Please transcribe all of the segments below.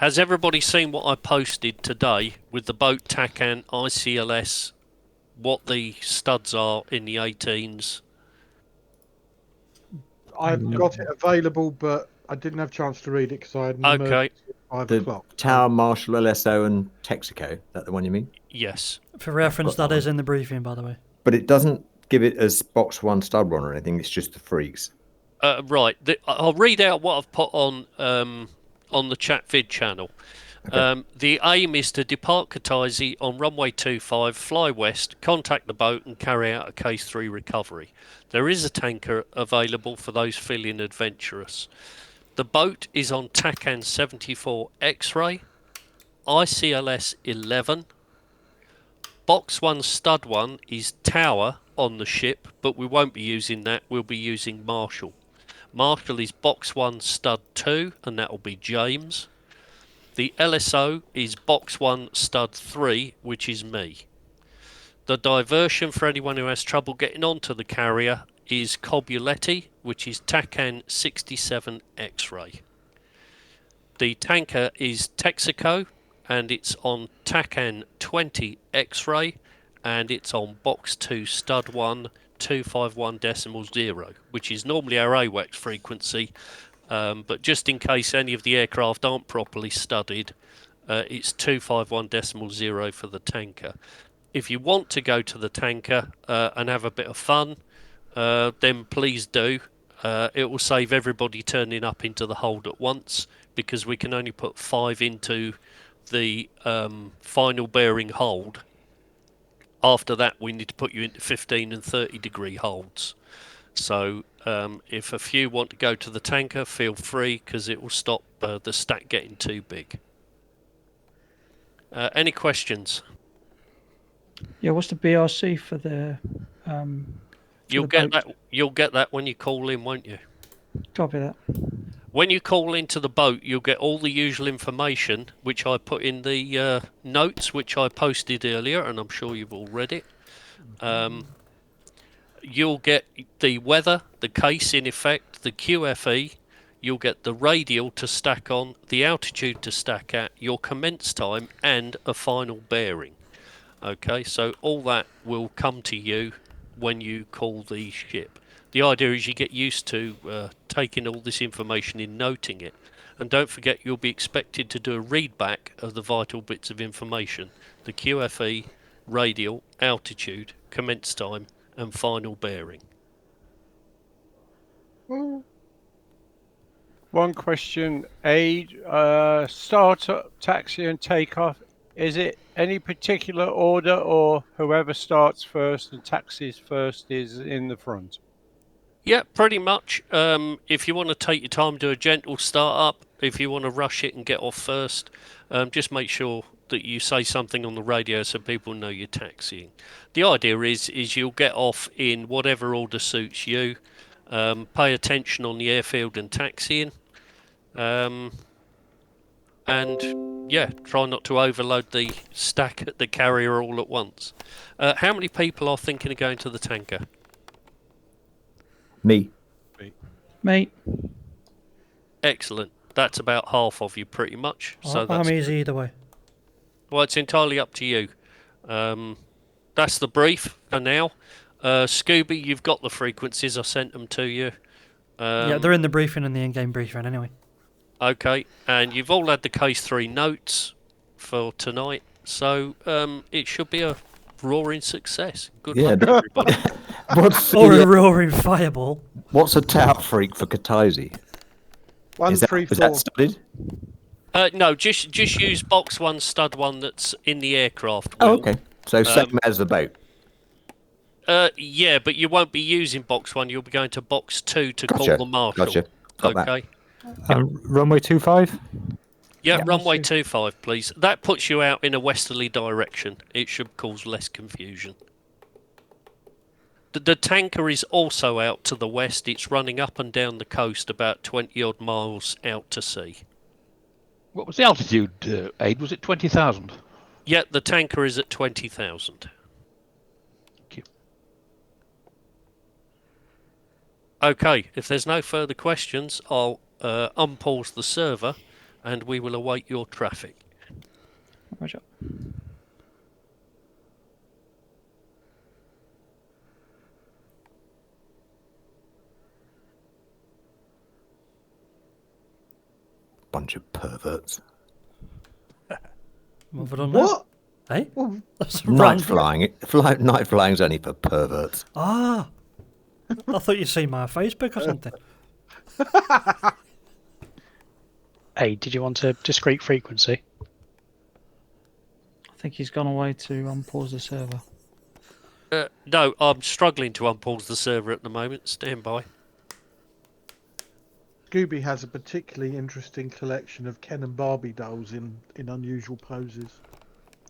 Has everybody seen what I posted today with the boat TACAN ICLS, what the studs are in the 18s? I've got it available, but I didn't have a chance to read it because I had an Okay. emergency at 5 The o'clock. Tower, Marshall, LSO, and Texaco. Is that the one you mean? Yes. For reference, got that that is in the briefing, by the way. But it doesn't give it as box one stud one or anything. It's just the freaks. Right. I'll read out what I've put on the chat vid channel. Okay. The aim is to depart Kataisi on runway 25, fly west, contact the boat and carry out a case 3 recovery. There is a tanker available for those feeling adventurous. The boat is on TACAN 74 X-ray, ICLS 11. Box 1 stud 1 is Tower on the ship, but we won't be using that, we'll be using Marshall. Marshall is box 1 stud 2, and that will be James. The LSO is box 1 stud 3, which is me. The diversion for anyone who has trouble getting onto the carrier is Cobuletti, which is TACAN 67 X-ray. The tanker is Texaco, and it's on TACAN 20 X-ray, and it's on box 2 stud 1 251.0, which is normally our AWACS frequency. But just in case any of the aircraft aren't properly studied, it's 251.0 for the tanker. If you want to go to the tanker and have a bit of fun, then please do. It will save everybody turning up into the hold at once, because we can only put 5 into the final bearing hold. After that, we need to put you into 15 and 30 degree holds. So if a few want to go to the tanker, feel free, because it will stop the stack getting too big. Any questions? Yeah, what's the BRC for the? You'll get that. You'll get that when you call in, won't you? Copy that. When you call into the boat, you'll get all the usual information, which I put in the notes, which I posted earlier, and I'm sure you've all read it. You'll get the weather, the case in effect, the QFE. You'll get the radial to stack on, the altitude to stack at, your commence time, and a final bearing. Okay, so all that will come to you when you call the ship. The idea is you get used to taking all this information in, noting it. And don't forget, you'll be expected to do a readback of the vital bits of information. The QFE, radial, altitude, commence time, and final bearing. One question, startup, taxi and takeoff. Is it any particular order, or whoever starts first and taxis first is in the front? Yeah, pretty much. If you want to take your time, do a gentle start up. If you want to rush it and get off first, just make sure that you say something on the radio so people know you're taxiing. The idea is you'll get off in whatever order suits you. Pay attention on the airfield and taxiing. And yeah, try not to overload the stack at the carrier all at once. How many people are thinking of going to the tanker? Me. Mate. Excellent. That's about half of you, pretty much. So I'm easy either way. Well, it's entirely up to you. That's the brief for now. Scooby, you've got the frequencies. I sent them to you. Yeah, they're in the briefing and the in-game briefing anyway. Okay, and you've all had the case 3 notes for tonight, so it should be a roaring success. Good luck, everybody. A roaring fireball. What's a tout freak for Kataisi? 1, 3, 4. Is that studied? No, just use box 1 stud 1 that's in the aircraft. Oh, okay. So same as the boat. Yeah, but you won't be using box 1. You'll be going to box 2 to call the marshal. Gotcha. Got okay. Runway 25? Yeah, runway 25, please. That puts you out in a westerly direction. It should cause less confusion. The tanker is also out to the west. It's running up and down the coast about 20-odd miles out to sea. What was the altitude, Aid? Was it 20,000? Yeah, the tanker is at 20,000. Thank you. Okay, if there's no further questions, I'll unpause the server and we will await your traffic. Roger. Bunch of perverts. Moving on now. What? Hey? Well, That's Night random. flying. Night flying's only for perverts. Ah! I thought you'd seen my Facebook or something. Hey, did you want a discrete frequency? I think he's gone away to unpause the server. No, I'm struggling to unpause the server at the moment. Stand by. Scooby has a particularly interesting collection of Ken and Barbie dolls in unusual poses.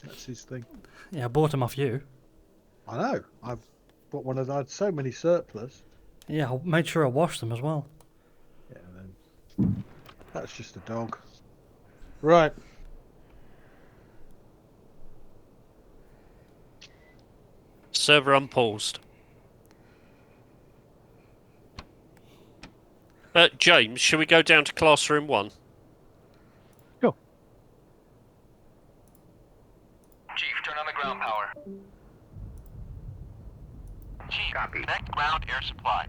That's his thing. Yeah, I bought them off you. I know. I've got one of those. I had so many surplus. Yeah, I made sure I washed them as well. Yeah, then that's just a dog. Right. Server unpaused. James, shall we go down to classroom 1? Sure. Chief, turn on the ground power. Chief, copy. Connect ground air supply.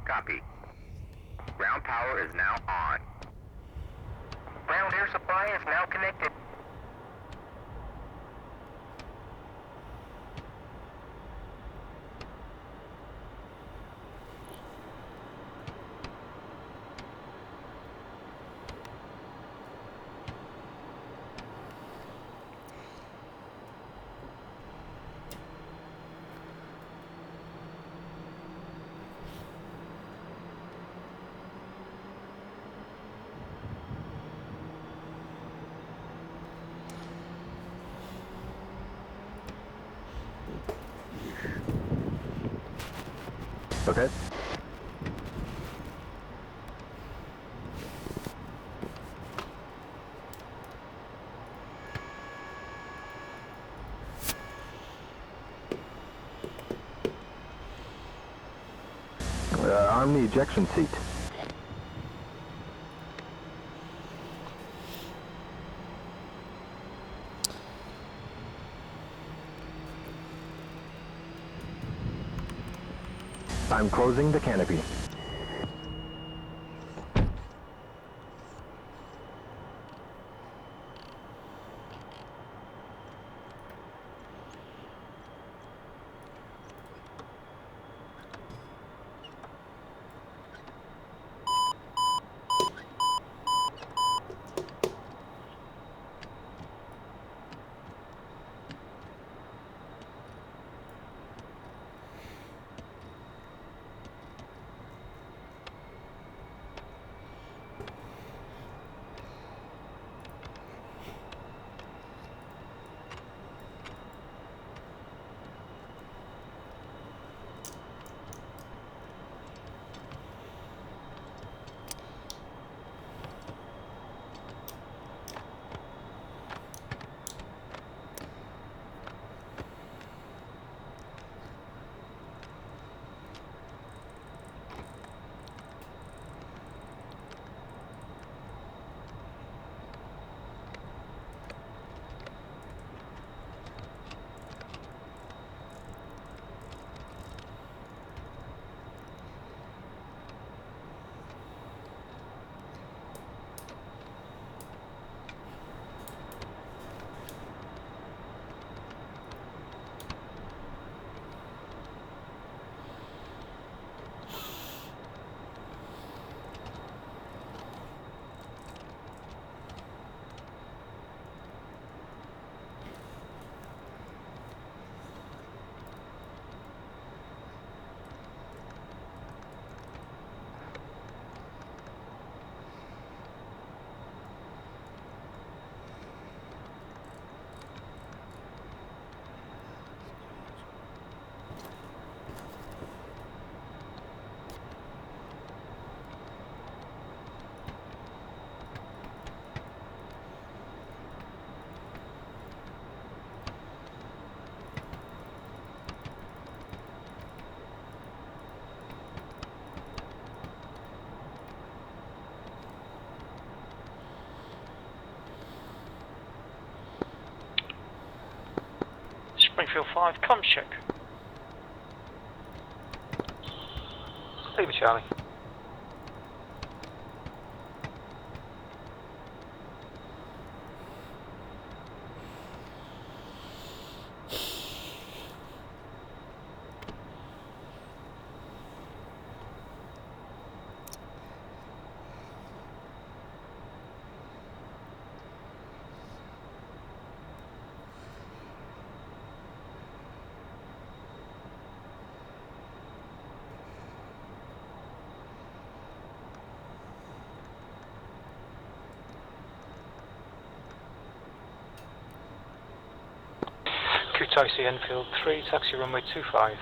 Copy. Ground power is now on. Ground air supply is now connected. Okay. Arm the ejection seat. I'm closing the canopy. Springfield 5, comms check. Leave it, Charlie. Taxi Enfield 3, taxi runway 25.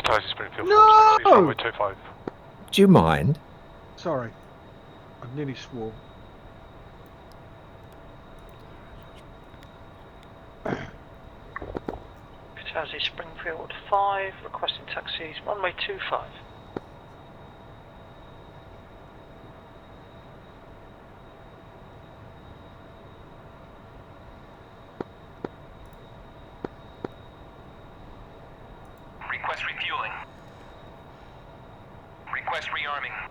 Taxi Springfield 4, No! taxi runway 25. Do you mind? Sorry, I nearly swore. Taxi Springfield 5, requesting taxis, runway 25. Request refueling. Request rearming.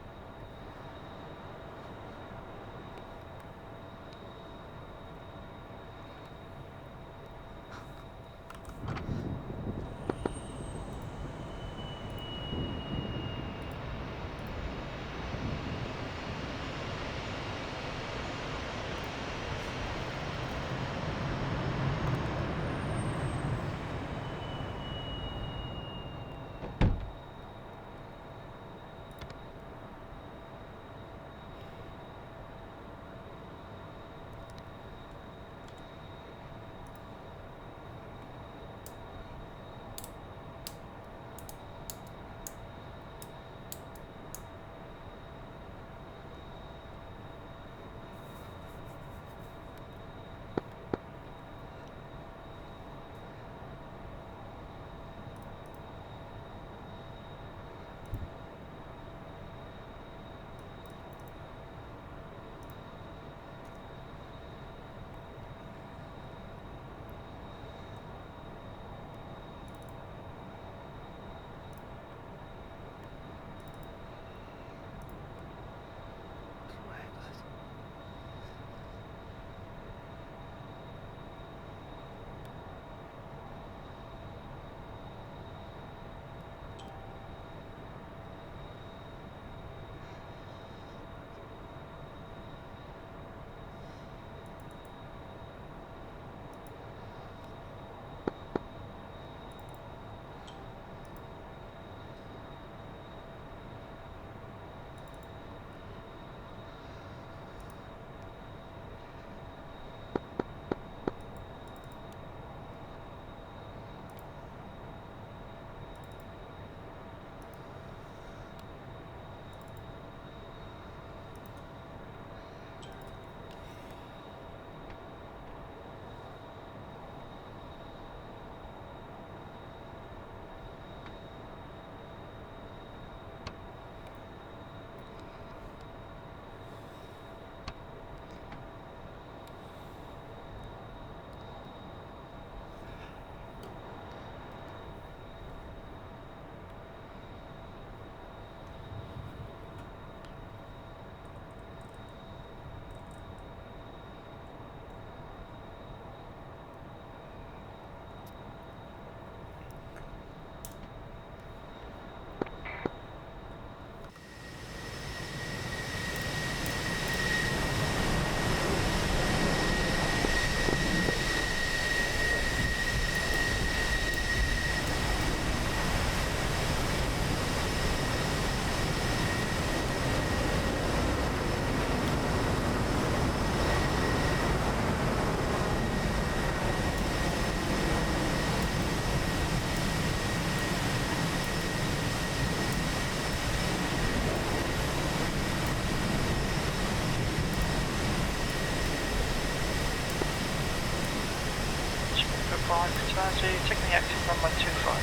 5, Katazi, taking the exit runway 25.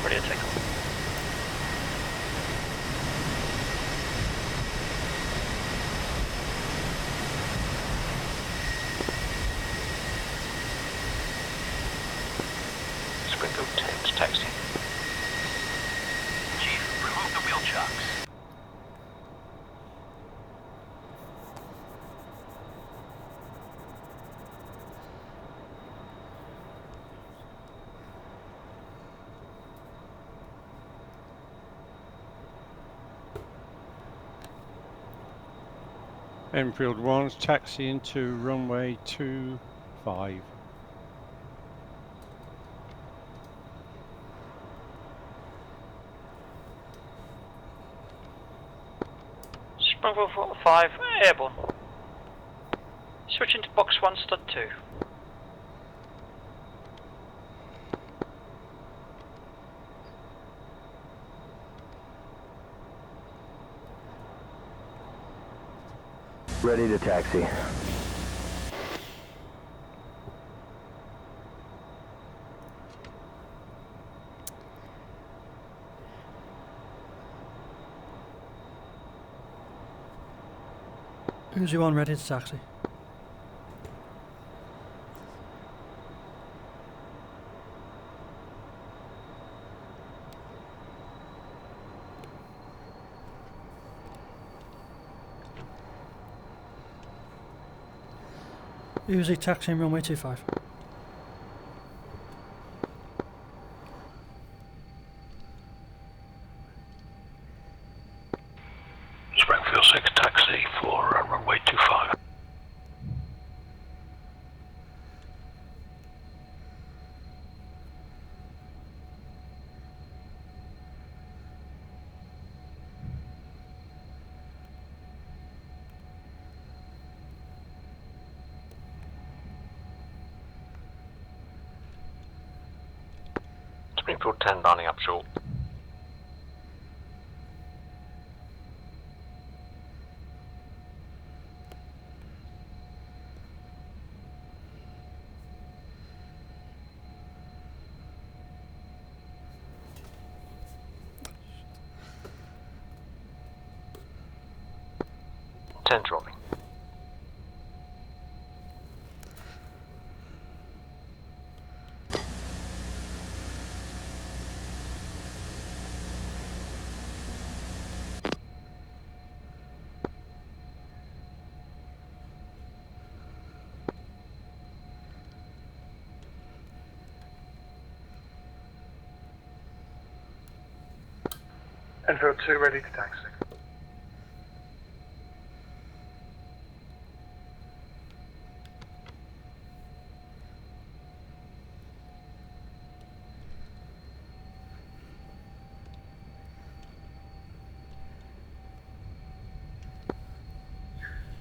Ready to take off. Springfield 10 to taxi. Chief, remove the wheel chocks. Enfield 1's taxi into runway 25. Springfield 5, airborne. Switching to box 1, stud 2. Ready to taxi. Uzi 1 ready to taxi. Uzi taxiing runway 25. Springfield 6 taxi for runway 25. Springfield 10 lining up short. Ten dropping. Enfield 2 ready to taxi.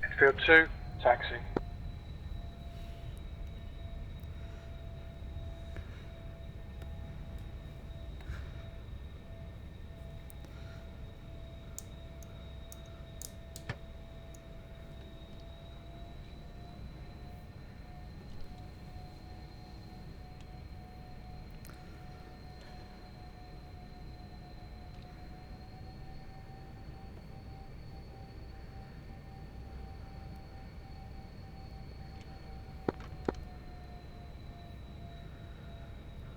Enfield 2, taxi.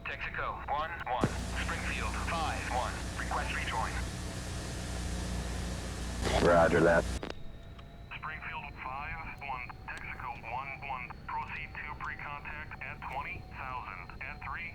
Texaco 1-1, Springfield 5-1, request rejoin. Roger that. Springfield 5-1, Texaco 1-1, proceed to pre-contact at 20,000 at 300.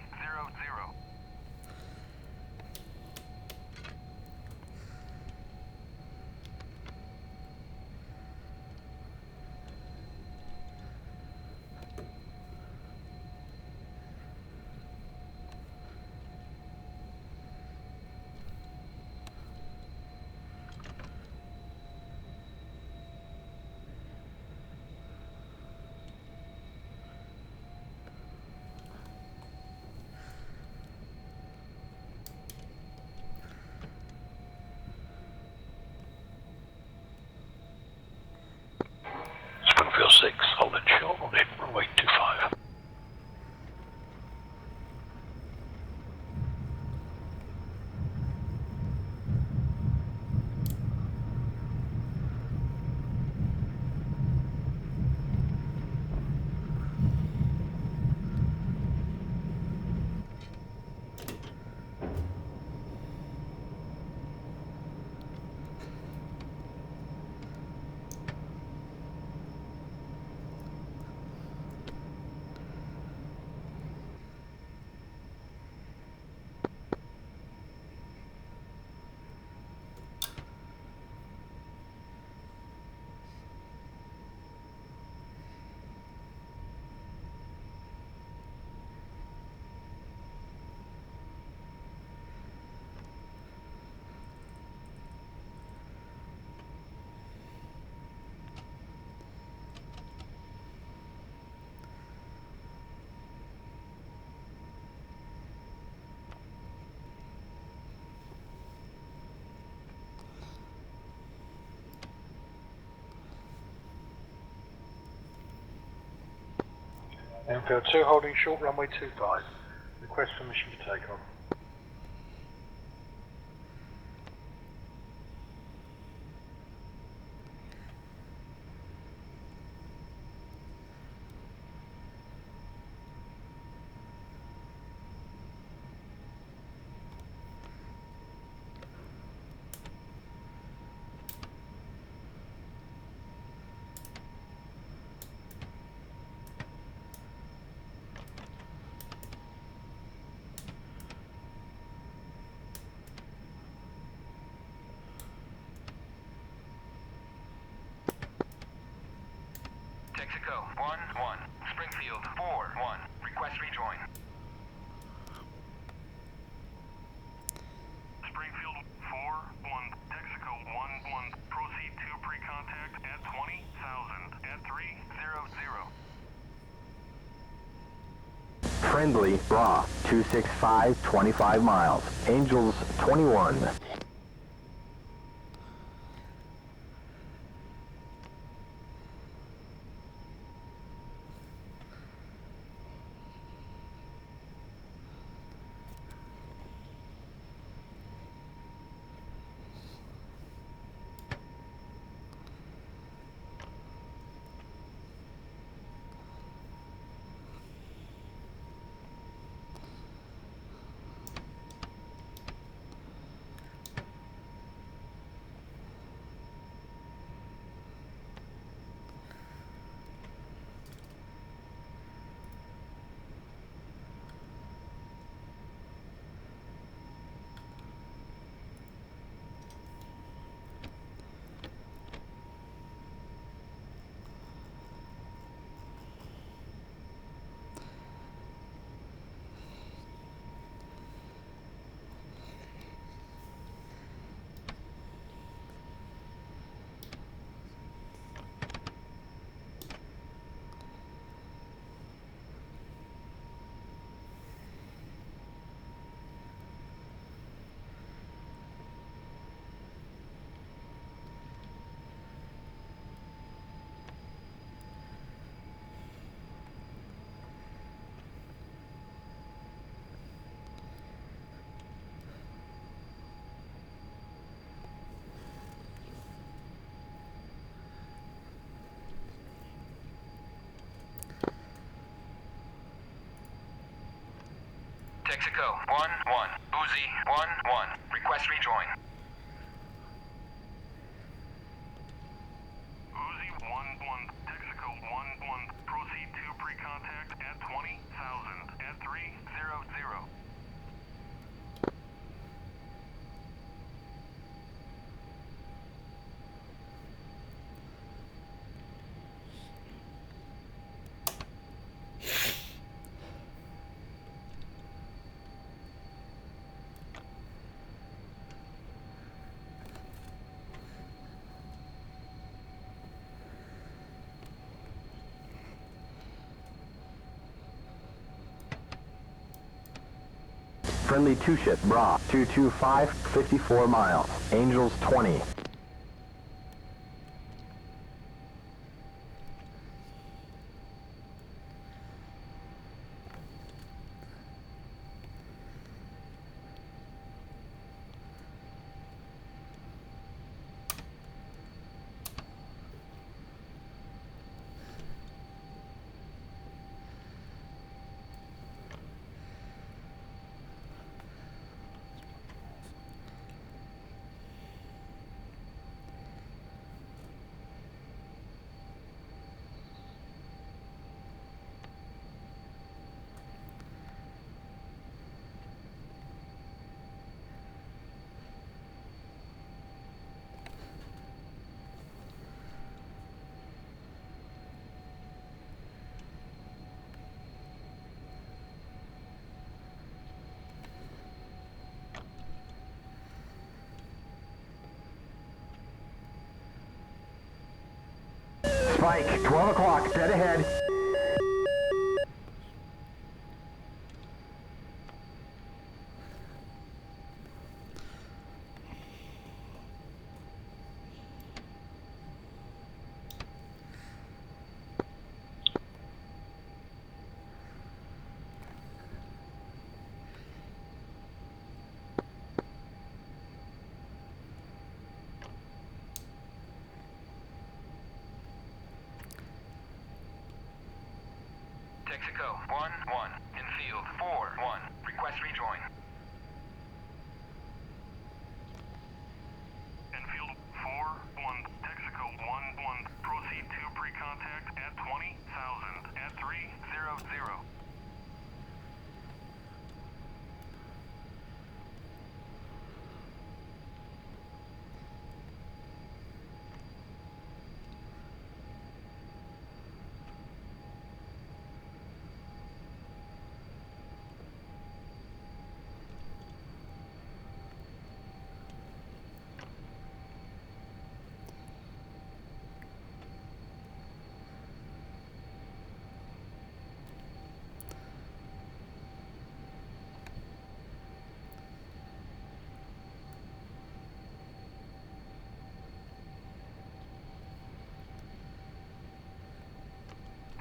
Enfield 2 holding short runway 25. Request permission to take off. Texaco 1-1. Springfield 4-1. Request rejoin. Springfield 4-1. Texaco 1-1. Proceed to pre-contact at 20,000 at 300. Friendly, raw, 265, 25 miles. Angels 21. Texaco 1-1. Uzi 1-1. Request rejoin. Uzi 1-1. Texaco 1-1. Proceed to pre-contact at 20,000 at 300. Friendly 2-ship, Bra, 225, 54 miles. Angels 20. Spike, 12 o'clock, dead ahead. Texaco 1-1 in field 4-1. Request rejoin. Enfield 4-1, Texaco 1-1. Proceed to pre-contact at 20,000 at 300.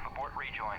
Abort rejoin.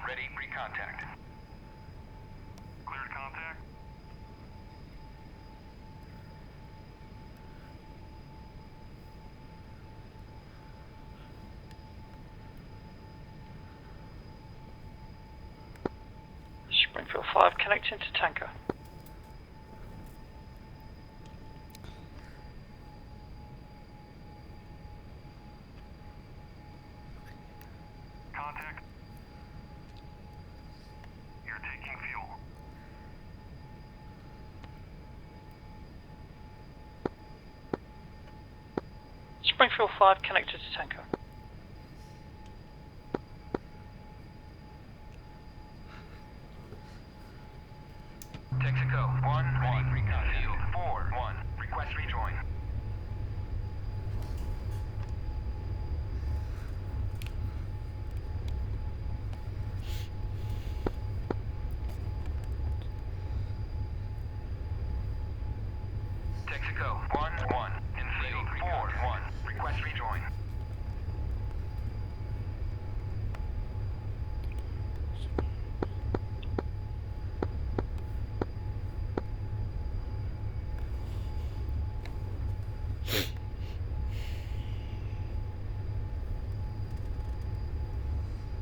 Ready, pre-contact. Cleared contact. Springfield 5 connecting to tanker. Contact. You're taking fuel. Springfield 5 connected to tanker. Texaco 1-1. Field 4-1. Request rejoin. Texaco 1-1 in field 4-1. Request rejoin.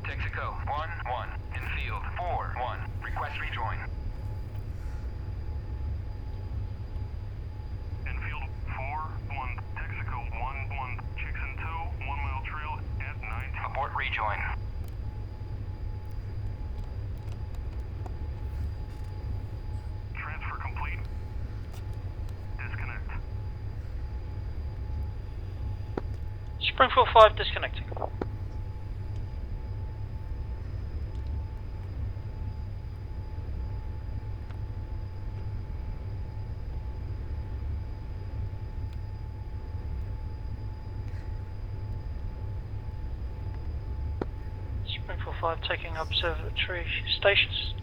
Texaco 1-1 in field 4-1. Request rejoin. Enfield 4-1, Texaco 1-1. Chicks in tow, 1 mile trail at 90. Abort rejoin. Transfer complete. Disconnect. Springfield 5 disconnecting. Springfield 5 taking observatory stations.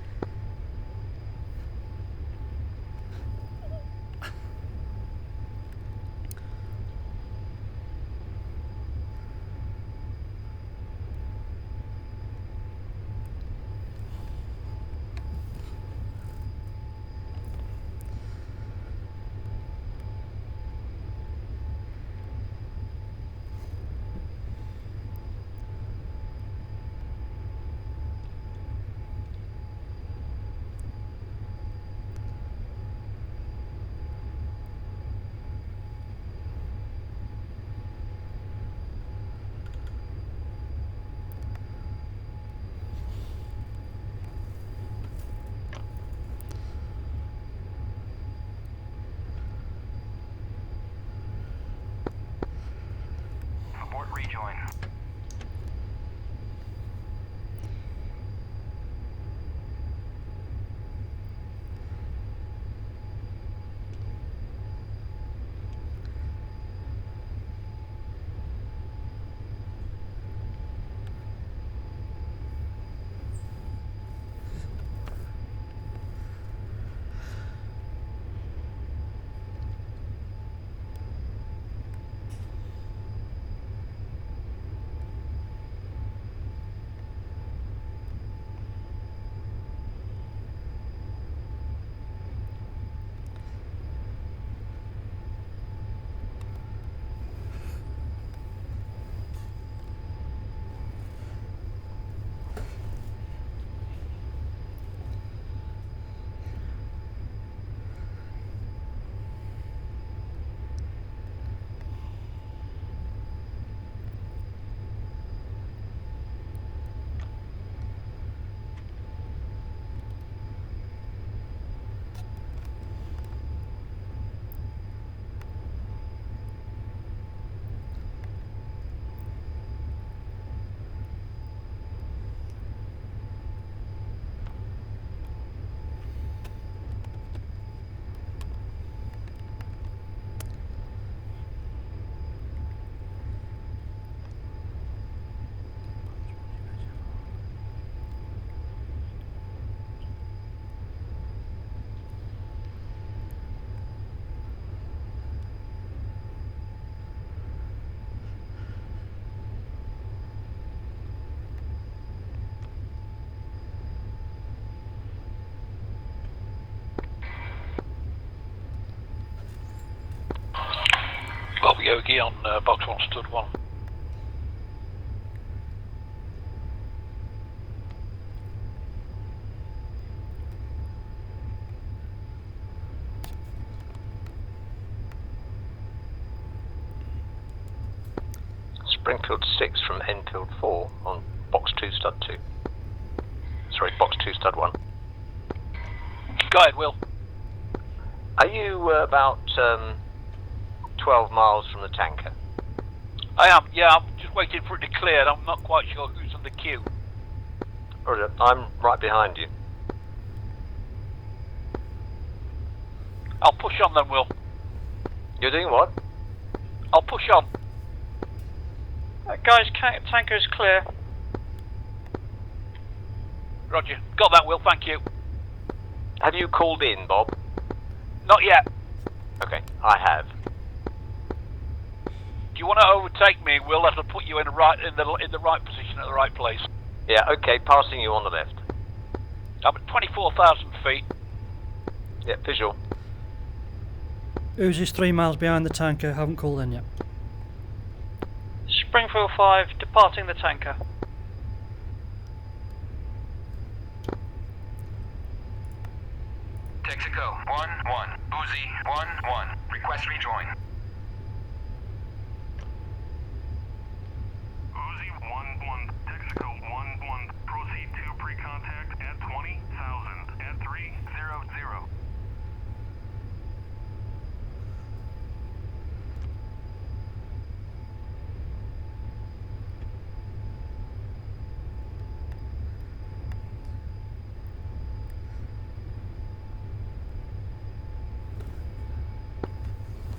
Abort rejoin. Yogi on box 1 stud 1. Springfield 6 from Enfield 4 on box 2 stud 2. Sorry, box 2 stud 1. Go ahead, Will. Are you about 12 miles from the tanker? I am, yeah, I'm just waiting for it to clear. I'm not quite sure who's on the queue. Roger, I'm right behind you. I'll push on then, Will. You're doing what? I'll push on. Guys, tanker is clear. Roger. Got that, Will, thank you. Have you called in, Bob? Not yet. Okay, I have. Do you want to overtake me, Will? That'll put you in the right position at the right place. Yeah, okay, passing you on the left. I'm at 24,000 feet. Yeah, visual. Uzi's 3 miles behind the tanker, haven't called in yet. Springfield 5, departing the tanker. Texaco 1-1. Uzi 1-1. Request rejoin. Uzi 1-1. Texaco 1-1. Proceed to pre-contact at 20,000 at 300.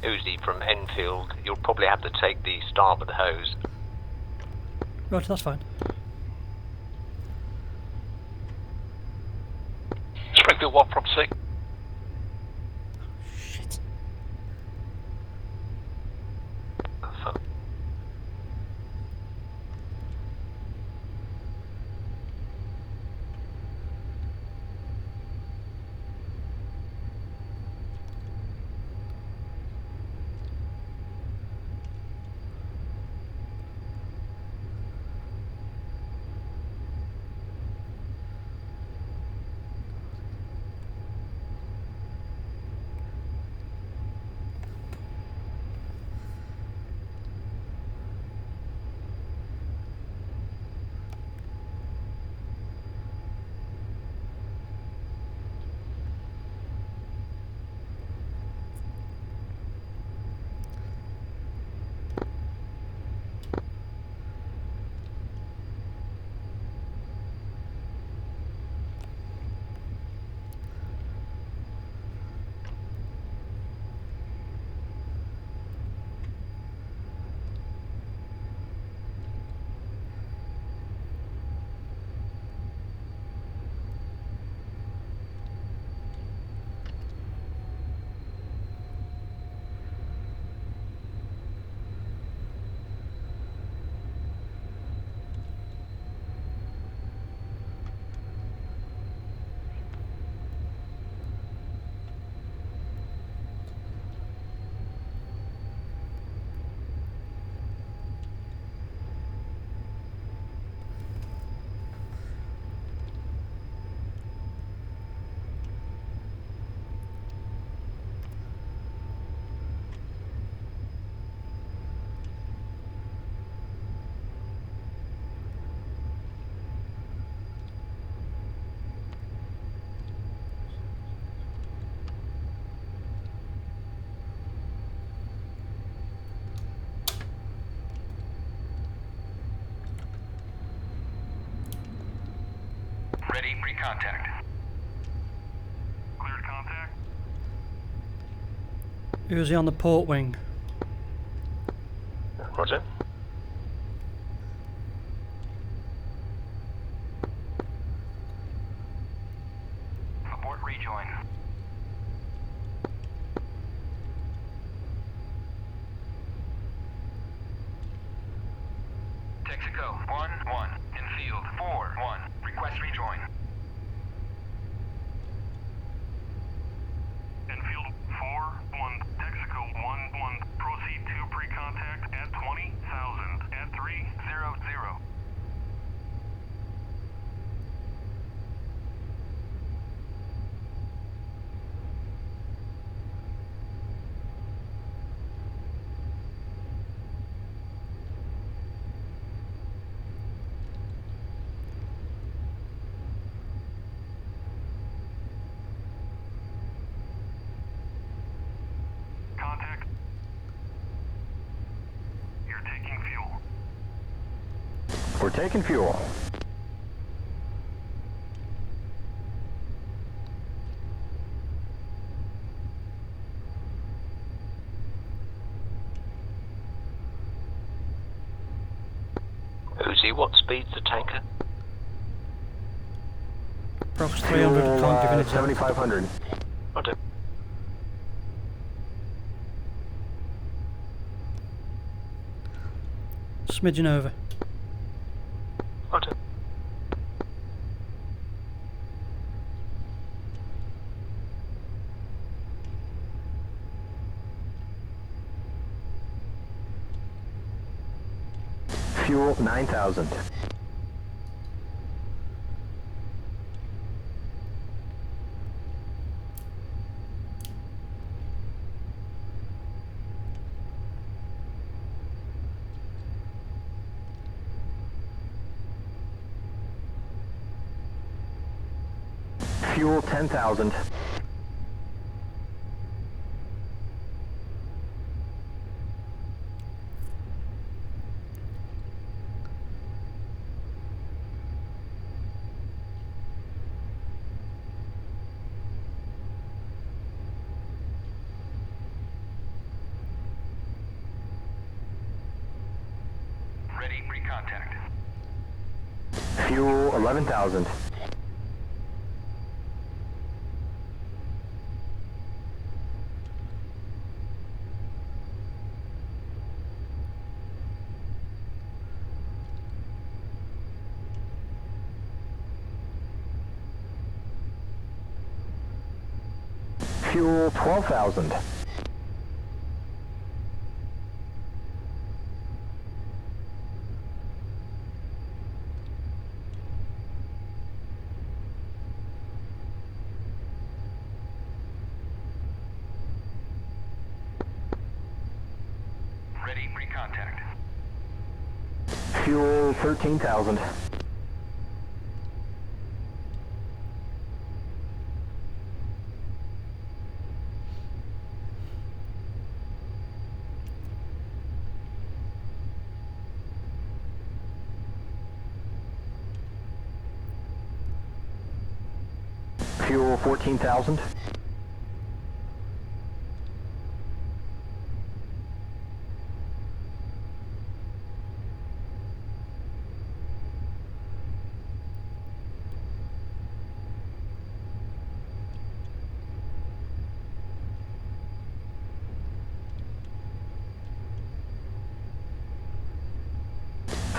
Uzi from Enfield, you'll probably have to take the starboard hose. Right, that's fine. Springfield 1 from 6. Shit. Ready, pre-contact. Cleared contact. Uzi on the port wing. Roger. Abort rejoin. Texaco 1-1. Enfield 4-1. Request rejoin. Enfield 4-1. Texaco 1-1. Proceed to pre-contact We're taking fuel. Uzi, what speed's the tanker? Prox 300, I can't give an exact. 7,500. Roger. Smidgen over. Roger. Fuel 9,000. Fuel 10,000. Ready, pre-contact. Fuel 11,000. Fuel 12,000. Ready, pre-contact. Fuel 13,000. Fuel 14,000.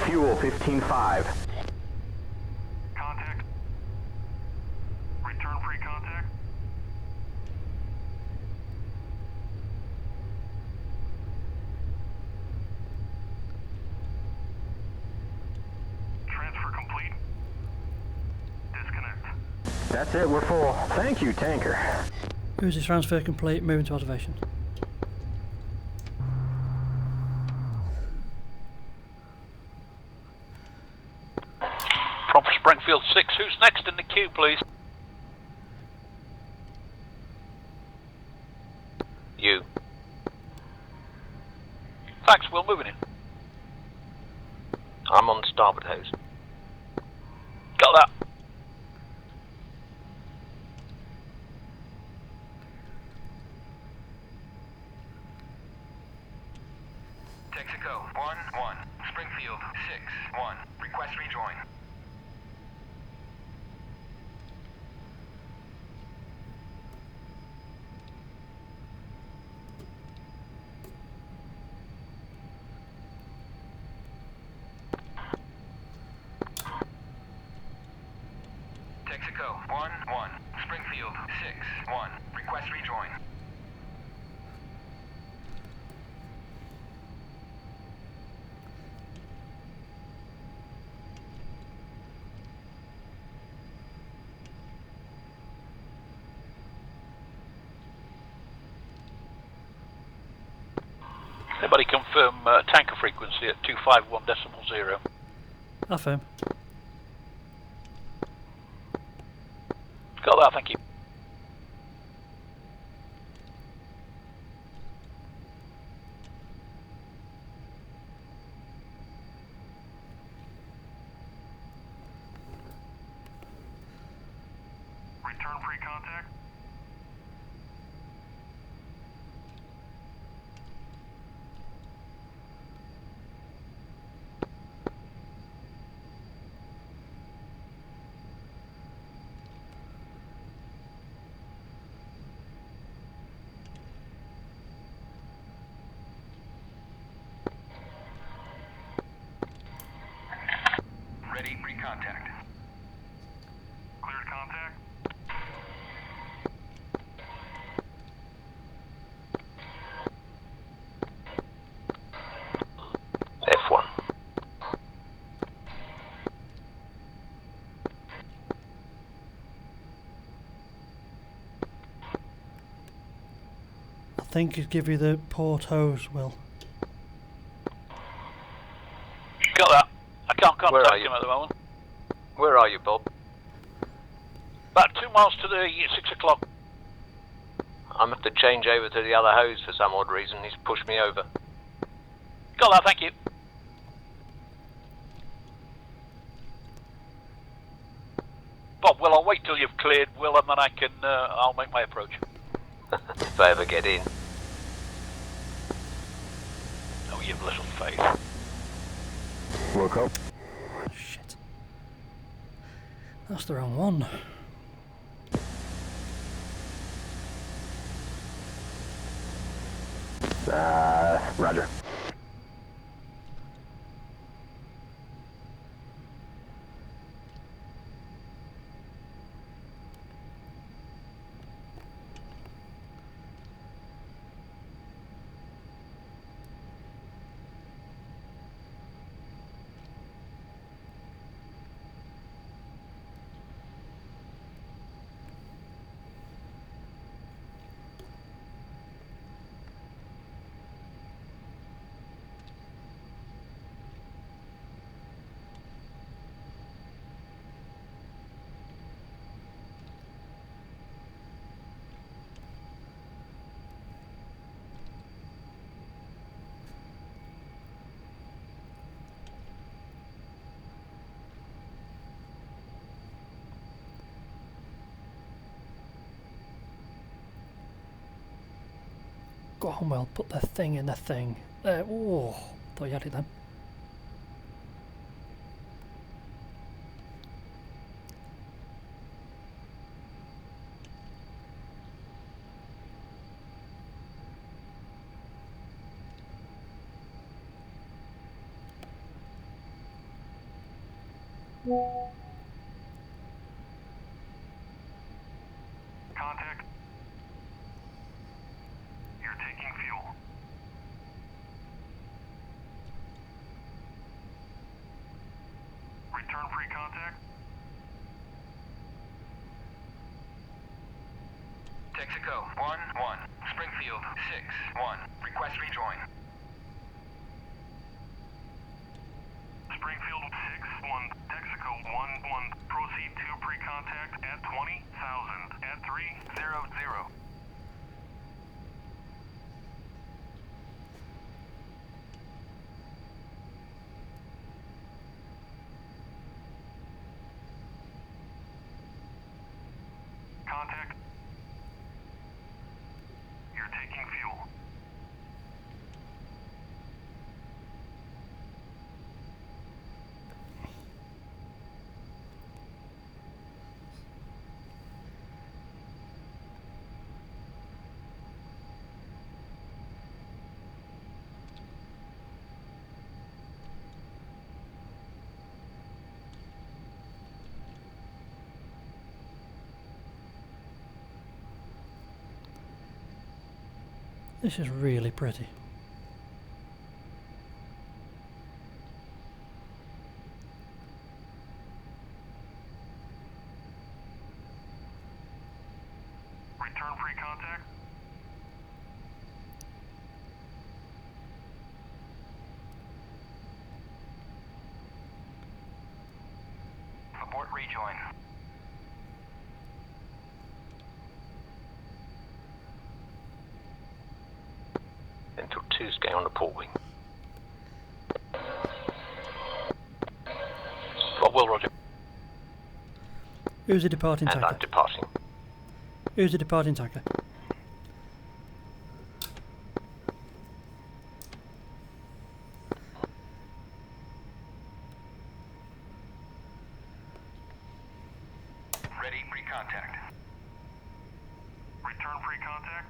Fuel 15,500. Contact. Return pre-contact. Transfer complete. Disconnect. That's it, we're full. Thank you, tanker. Uzi transfer complete, moving to observation. From Springfield 6, who's next in the queue, please? You. Thanks, Will, moving in. I'm on the starboard hose. Got that. Texaco 1-1. Springfield 6-1. Request rejoin. Texaco 1-1. Springfield 6-1. Request rejoin. Anybody confirm tanker frequency at 251.0? Affirm. Got that, thank you. Return free contact. Ready, pre-contact. Cleared contact. F1. I think he'd give you the port hose, Will. Got that. I can't Where are contact you? him at the moment. Where are you, Bob? About 2 miles to the 6 o'clock. I'm have to change over to the other hose for some odd reason. He's pushed me over. Got that, thank you. Bob, well, I'll wait till you've cleared, Will, and then I can, I'll make my approach. If I ever get in. Oh, you've little faith. Woke up. Shit. That's the wrong one. Roger. Go on, Will, put the thing in the thing. There, oh, thought you had it then. Contact. You're taking fuel. Return free contact. Texaco 1-1. Springfield 6-1. Request rejoin. Springfield 6-1. Texaco 1-1. Proceed to pre-contact at 20,000 at 300. Contact. You're taking fuel. This is really pretty. Return free contact. Abort rejoin. Until 2's going on the port wing. Bob, Will, Roger. Who's the departing And tanker? I'm departing. Who's the departing tanker? Ready, pre-contact. Return pre-contact.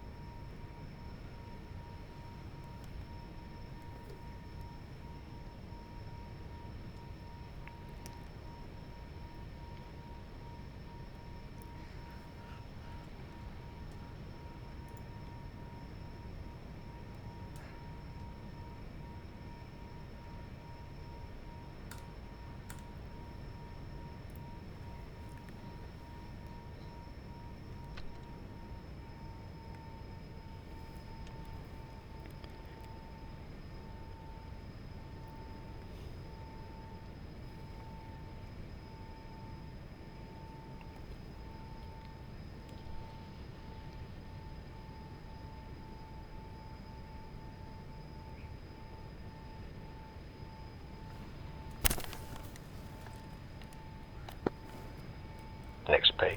Next P.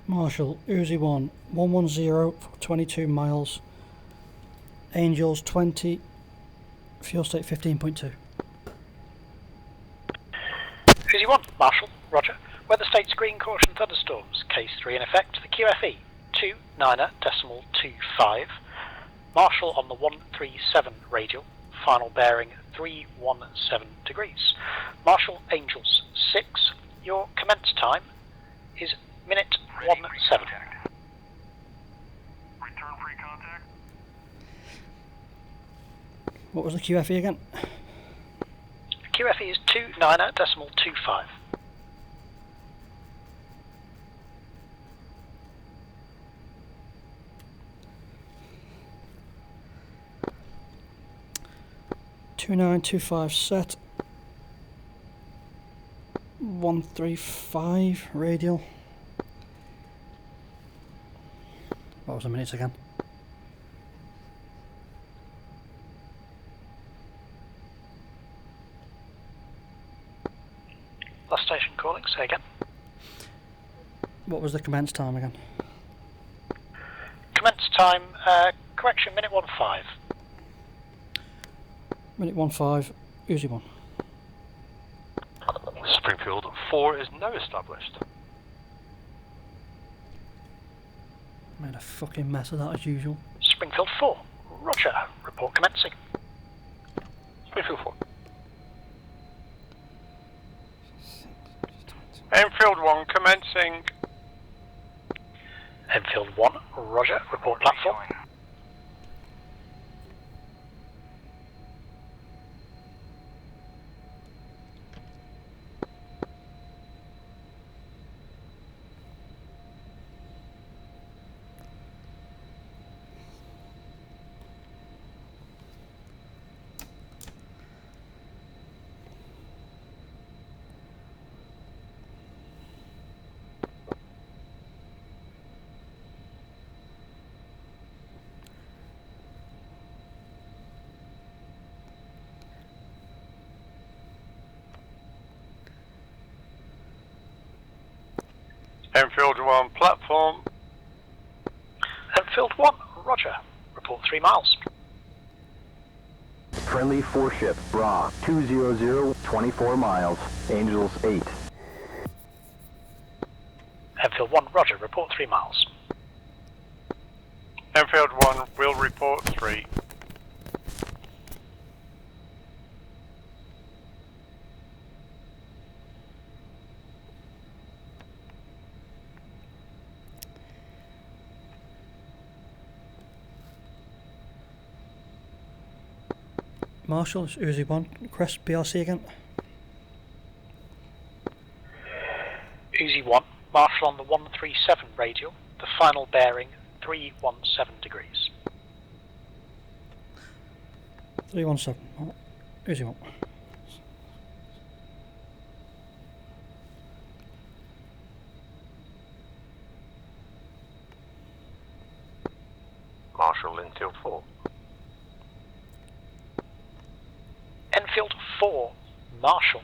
Marshall, Uzi 1, 110 for 22 miles. Angels 20, fuel state 15.2. Uzi 1, Marshall, roger. Weather states green caution thunderstorms. Case 3 in effect. The QFE 29.25. Marshall on the 137 radial. Final bearing 317 degrees. Marshall, Angels 6. Your commence time is minute 17. Return pre-contact. What was the QFE again? QFE is 29.25. (2925) set. 135 radial. What was the minutes again? Last station calling, say again. What was the commence time again? Commence time, correction, minute 15. Minute 15, Uzi 1. Springfield 4 is now established. Made a fucking mess of that as usual. Springfield 4, roger. Report commencing. Springfield 4. Enfield 1 commencing. Enfield 1, roger. Report platform. Enfield 1 platform. Enfield 1, roger. Report 3 miles. Friendly 4-ship, Bra, 200, 24 miles, Angels 8. Enfield 1, roger. Report 3 miles. Enfield 1 will report 3. Marshall, it's Uzi 1, Crest BRC again. Uzi 1, Marshall on the 137 radial. The final bearing 317 degrees. 317, Uzi 1. Marshall, Enfield 4. Enfield 4, Marshall.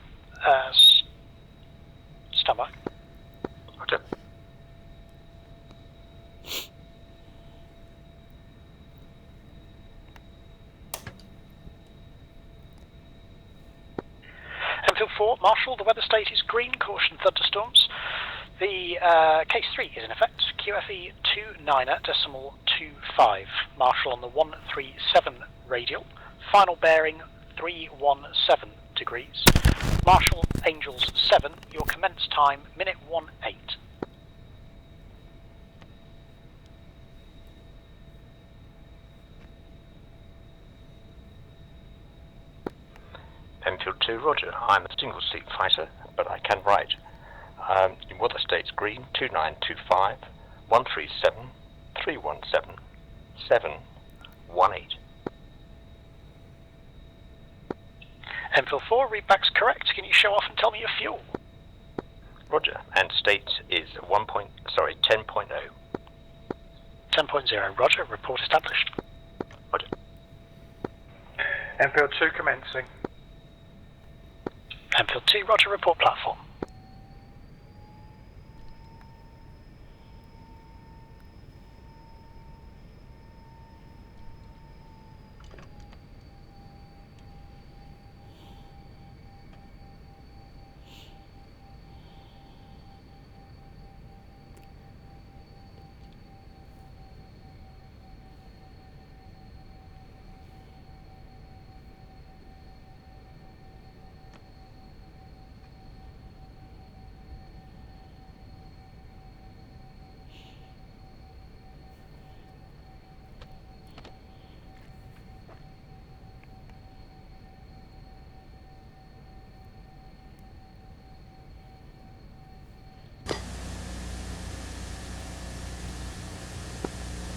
Stand by. Roger. Enfield 4, Marshall, the weather state is green, caution thunderstorms. The case 3 is in effect, QFE 29.25. Marshall on the 137 radial, final bearing 317 degrees. Marshall, Angels 7, your commence time, minute 18. Enfield 2, Roger. I'm a single seat fighter, but I can write. Your weather state's green, 2925, 137, 317, 718. Enfield 4, readback's correct. Can you show off and tell me your fuel? Roger. And state is 10.0. 10.0, Roger. Report established. Roger. Enfield 2 commencing. Enfield 2, Roger. Report platform.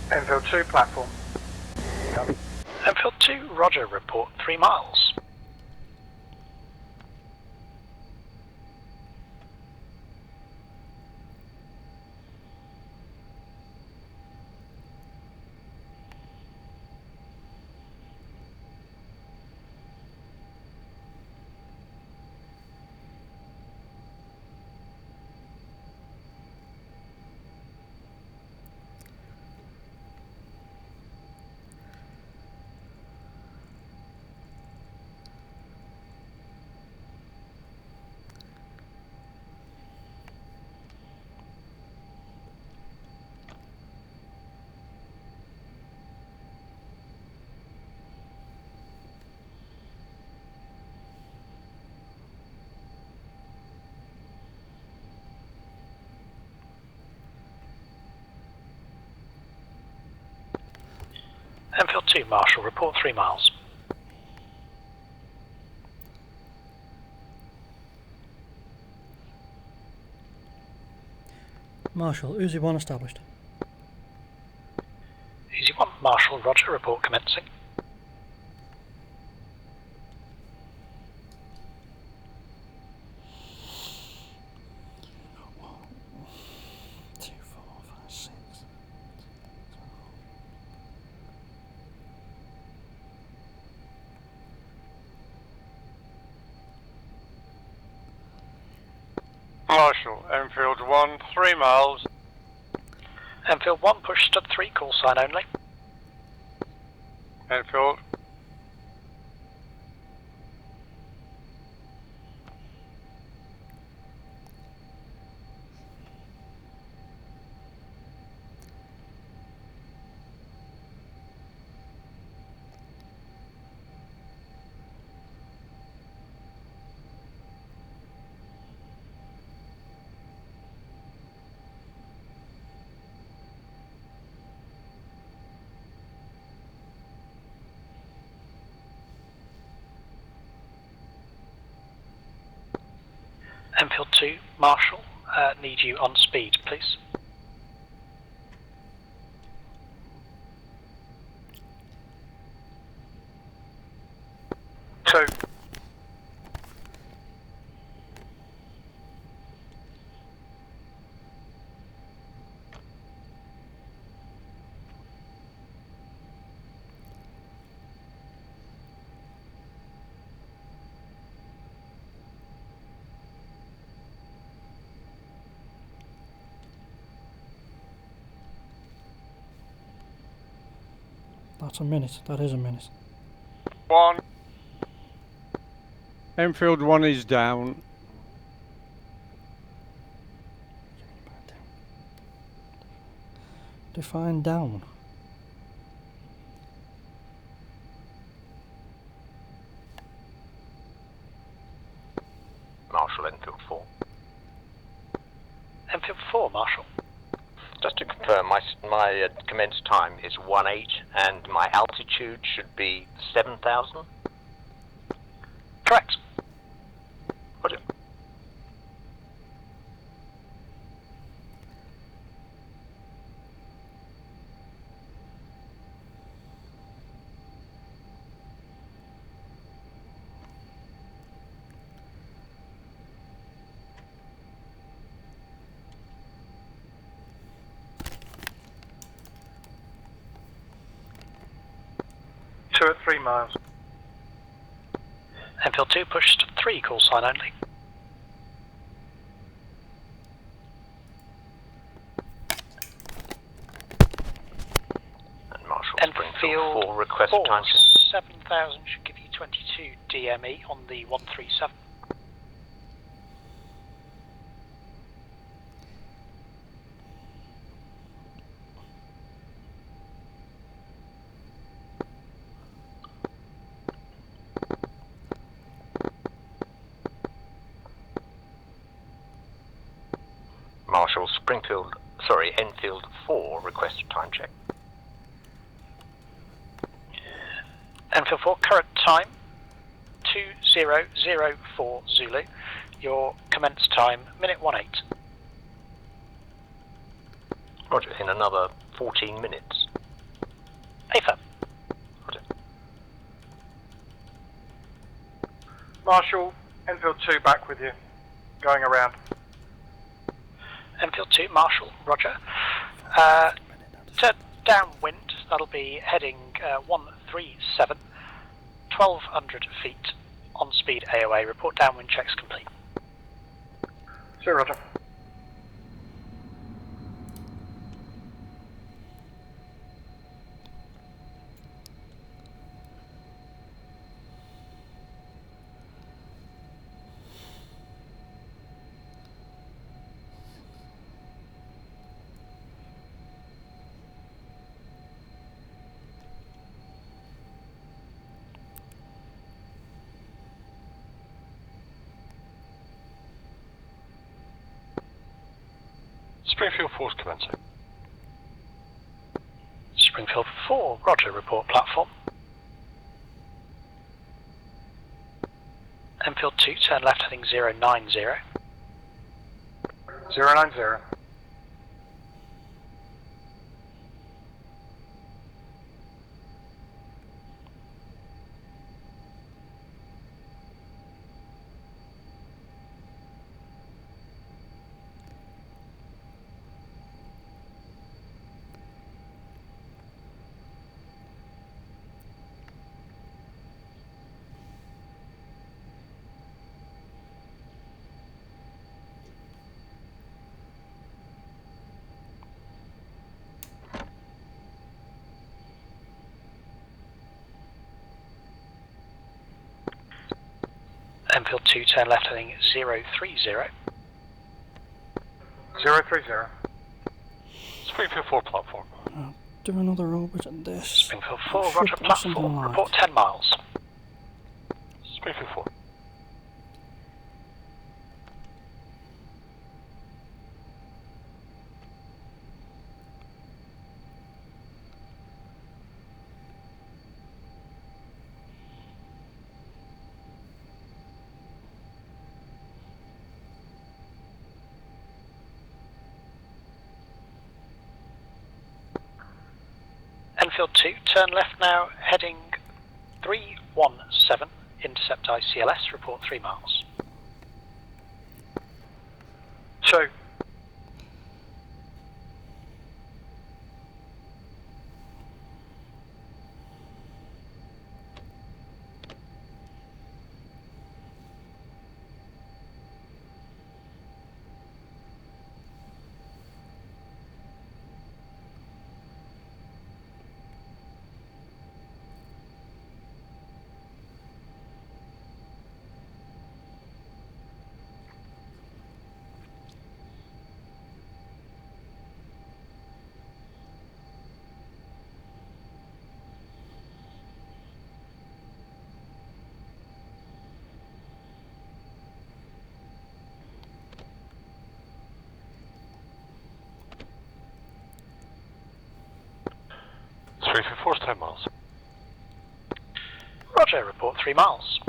Enfield 2 platform. Enfield 2, Roger. Report 3 miles. Enfield 2, Marshall. Report 3 miles. Marshall, Uzi 1 established. Easy 1, Marshall. Roger. Report commencing. Marshall, Enfield 1, 3 miles. Enfield 1, push stud 3, call sign only. Enfield. Enfield 2, Marshall. Need you on speed, please. Two. That's a minute. That is a minute. 1. Enfield 1 is down. Define down. Marshal, Enfield 4. Enfield 4, Marshal. Just to confirm, my commence time is 1-8 and my altitude should be 7,000? Correct. Roger. Two at 3 miles. Enfield 2 pushed 3, call sign only. And Marshal Enfield Springfield 4 request 4, time. 7,000 should give you 22 DME on the 137. Marshal Enfield 4 request time check. Enfield 4, current time 2004 Zulu. Your commence time, minute 18. Roger, in another 14 minutes. AFA. Roger. Marshal, Enfield 2 back with you. Going around. Enfield 2, Marshal, roger. Turn downwind, that'll be heading 137, 1,200 feet on speed AOA. Report downwind checks complete. Sure, roger. Springfield 4's commencing. Springfield 4, roger, report platform. Enfield 2, turn left heading 090. 090. Enfield 2, turn left heading 030. 030. Springfield 4 platform. Do another orbit at this. Springfield 4, Should roger, be something platform. like- Report 10 miles. Springfield 4. Enfield 2, turn left now, heading 317, intercept ICLS, report 3 miles. 2. 354 is 10 miles. Roger, report 3 miles.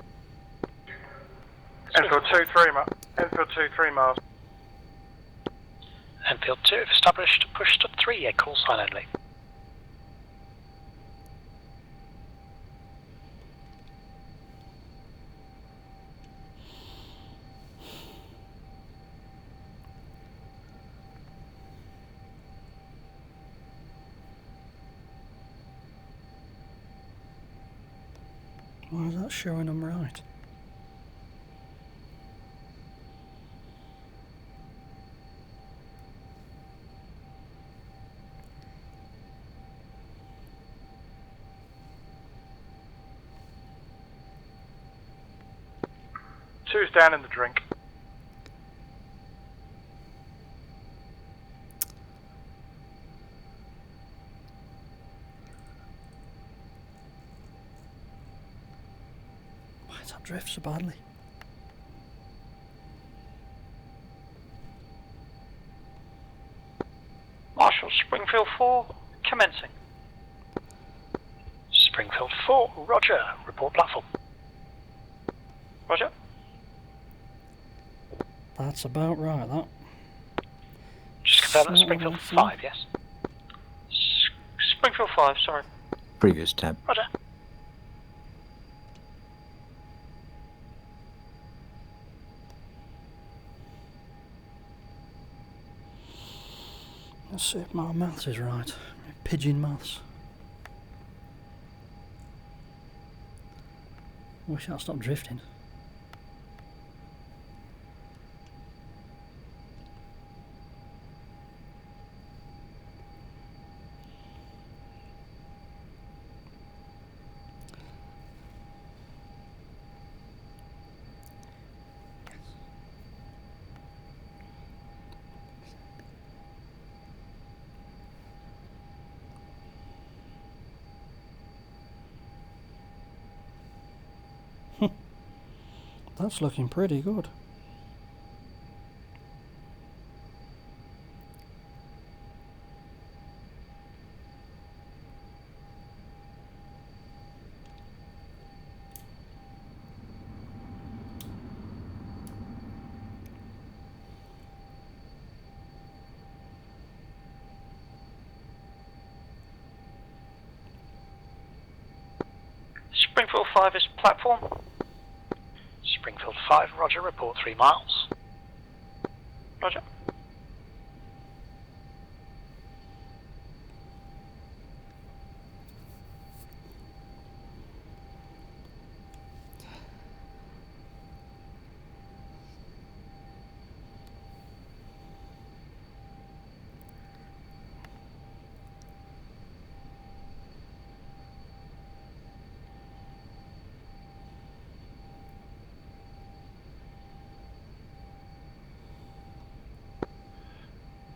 Enfield 2, 3 miles. Enfield 2, 3 miles. Enfield 2, if established, push to 3, a call sign only. Why is that showing them right? Two's down in the drink. Why does that drift so badly? Marshal, Springfield 4, commencing. Springfield 4, roger, report platform. Roger. That's about right, that. Just confirm that's Springfield Something. 5, yes? Springfield 5, sorry. Previous tab. Roger. Let's see if my maths is right. Pigeon maths. Wish I'd stopped drifting. That's looking pretty good. Springfield 5 is platform. Springfield 5, roger, report 3 miles. Roger.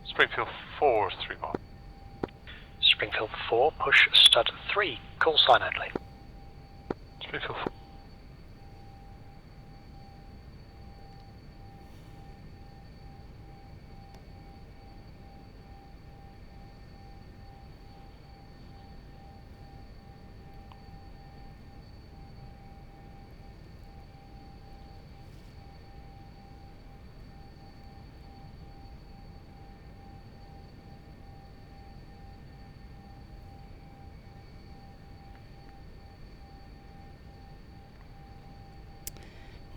Springfield 4 is 3 miles. Springfield 4, push stud 3, call sign only. Springfield 4.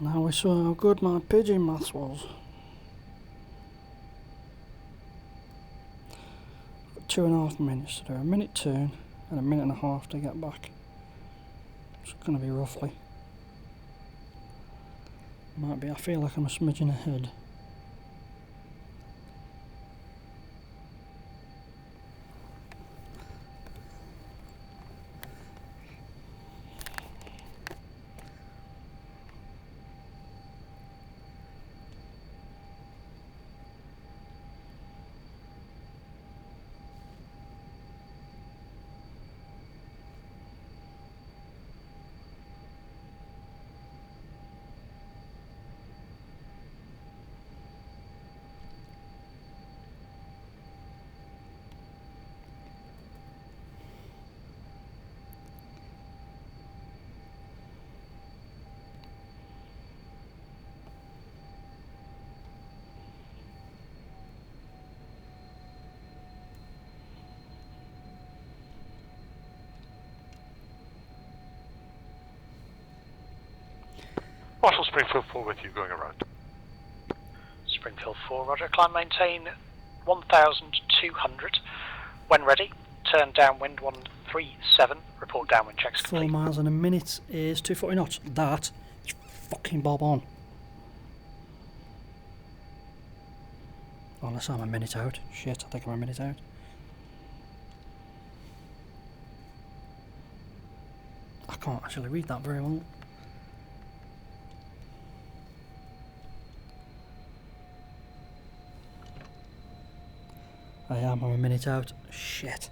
Now we saw how good my pigeon maths was. Got 2.5 minutes to do a minute turn and a minute and a half to get back. It's going to be roughly. Might be, I feel like I'm a smidgen ahead. Marshall Springfield 4 with you going around. Springfield 4, roger. Climb maintain 1,200. When ready, turn downwind 137. Report downwind checks 4 complete. miles in a minute is 240 knots. That is fucking bob on. Unless I'm a minute out. Shit, I think I'm a minute out. I can't actually read that very well. I'm a minute out. Shit.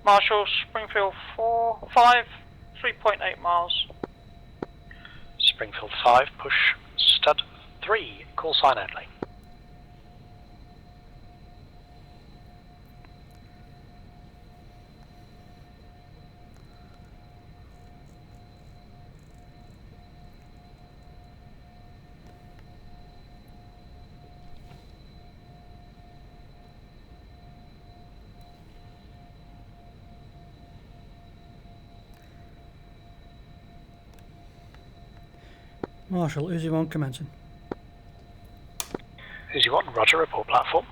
Marshall, Springfield 4, 5, 3.8 miles. Springfield 5, push stud 3, call sign only. Marshall, Uzi 1 commencing. Uzi 1, roger, report platform.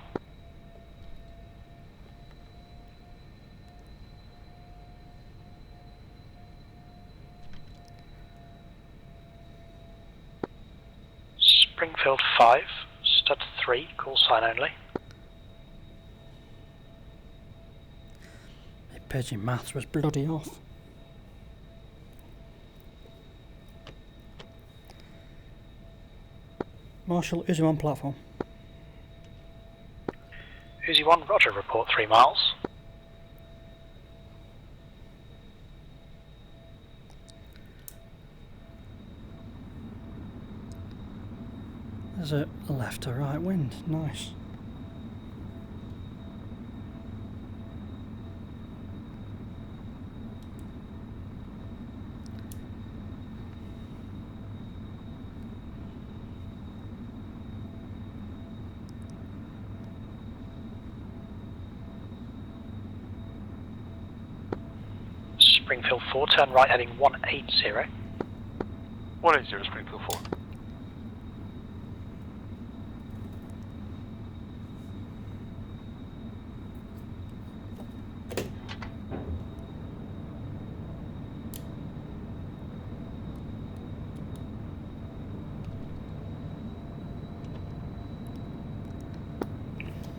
Springfield 5, stud 3, call sign only. My pigeon maths was bloody off. Marshall, Uzi 1 platform. Uzi 1, roger, report 3 miles. There's a left to right wind, nice. Springfield 4, turn right heading 180. 180 Springfield 4.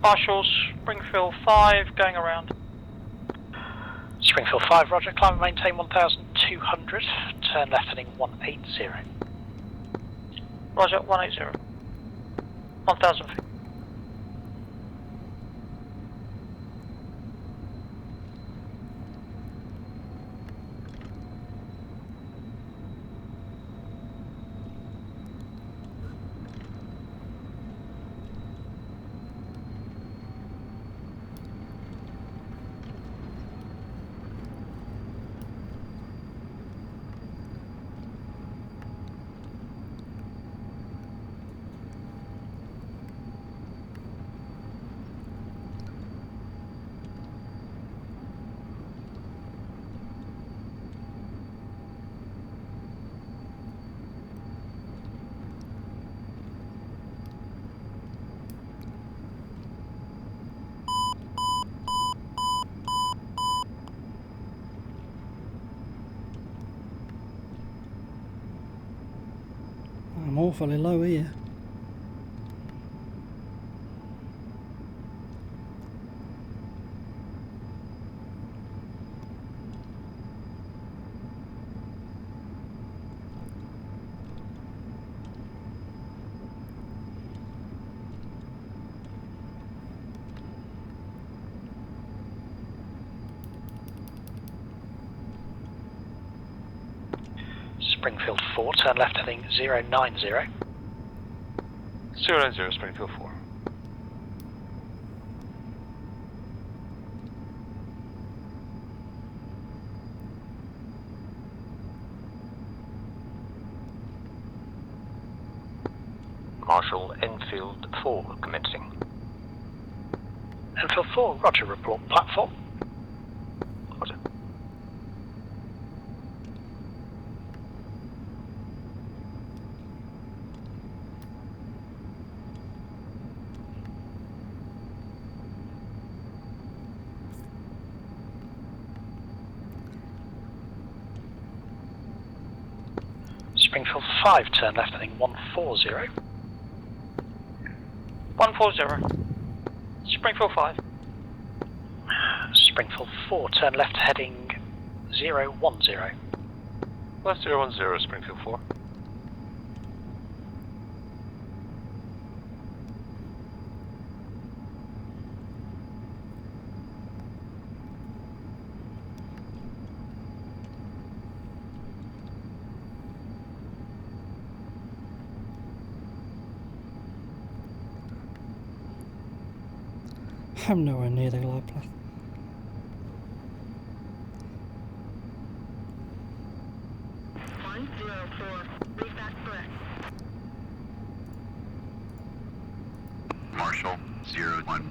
Marshall, Springfield 5, going around. Springfield 5, roger, climb and maintain 1,200, turn left heading 180. Roger, 180. 1,000 feet. I'm awfully low here. Springfield 4, turn left heading 090. 090 Springfield 4. Marshall, Enfield 4, commencing. Enfield 4, roger, report platform. Roger. Springfield 5, turn left heading 140. 140. Springfield 5. Springfield 4, turn left heading 010. Left 010, Springfield 4. I'm nowhere near the glide path. Marshall 011.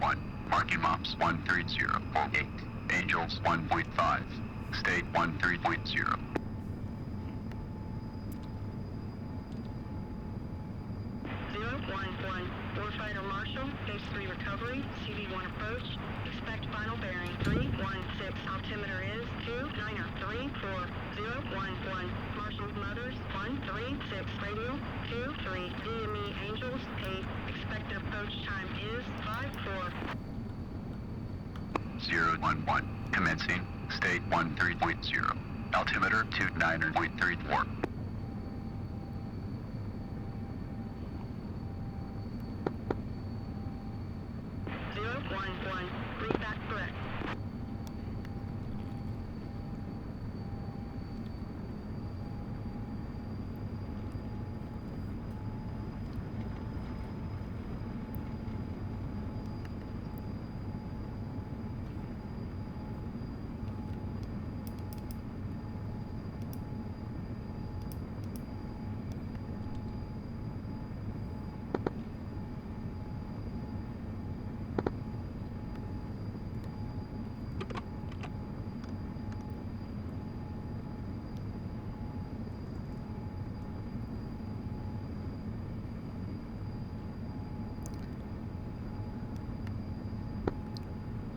Marking Mops 13048. Angels 1.5. State 13.0. Warfighter Marshall, Phase 3 recovery, CV1 approach. Expect final bearing 316. Altimeter is 2934. Marshall's Mothers 136. Radio 23. DME Angels 8. Expected approach time is 54. 011. Commencing. State 13.0. Altimeter 29.34. Read back correct.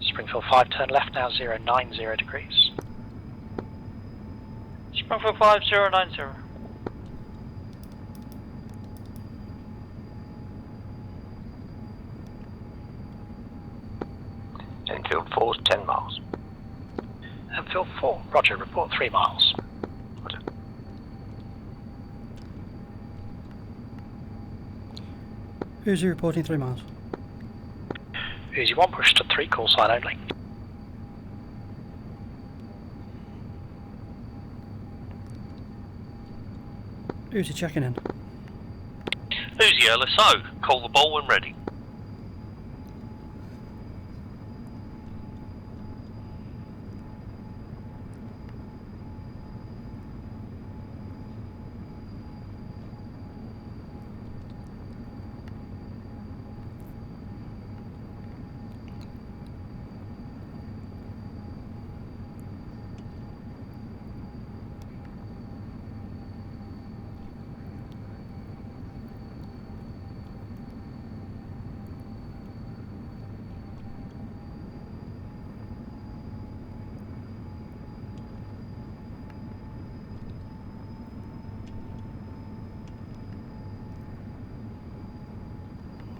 Springfield 5, turn left now 090 degrees. Springfield 5, 090. Enfield 4 is 10 miles. Enfield 4, roger, report 3 miles. Roger. Who's you reporting 3 miles? Uzi 1, push to 3, call sign only. Who's you checking in? Uzi LSO, call the ball when ready.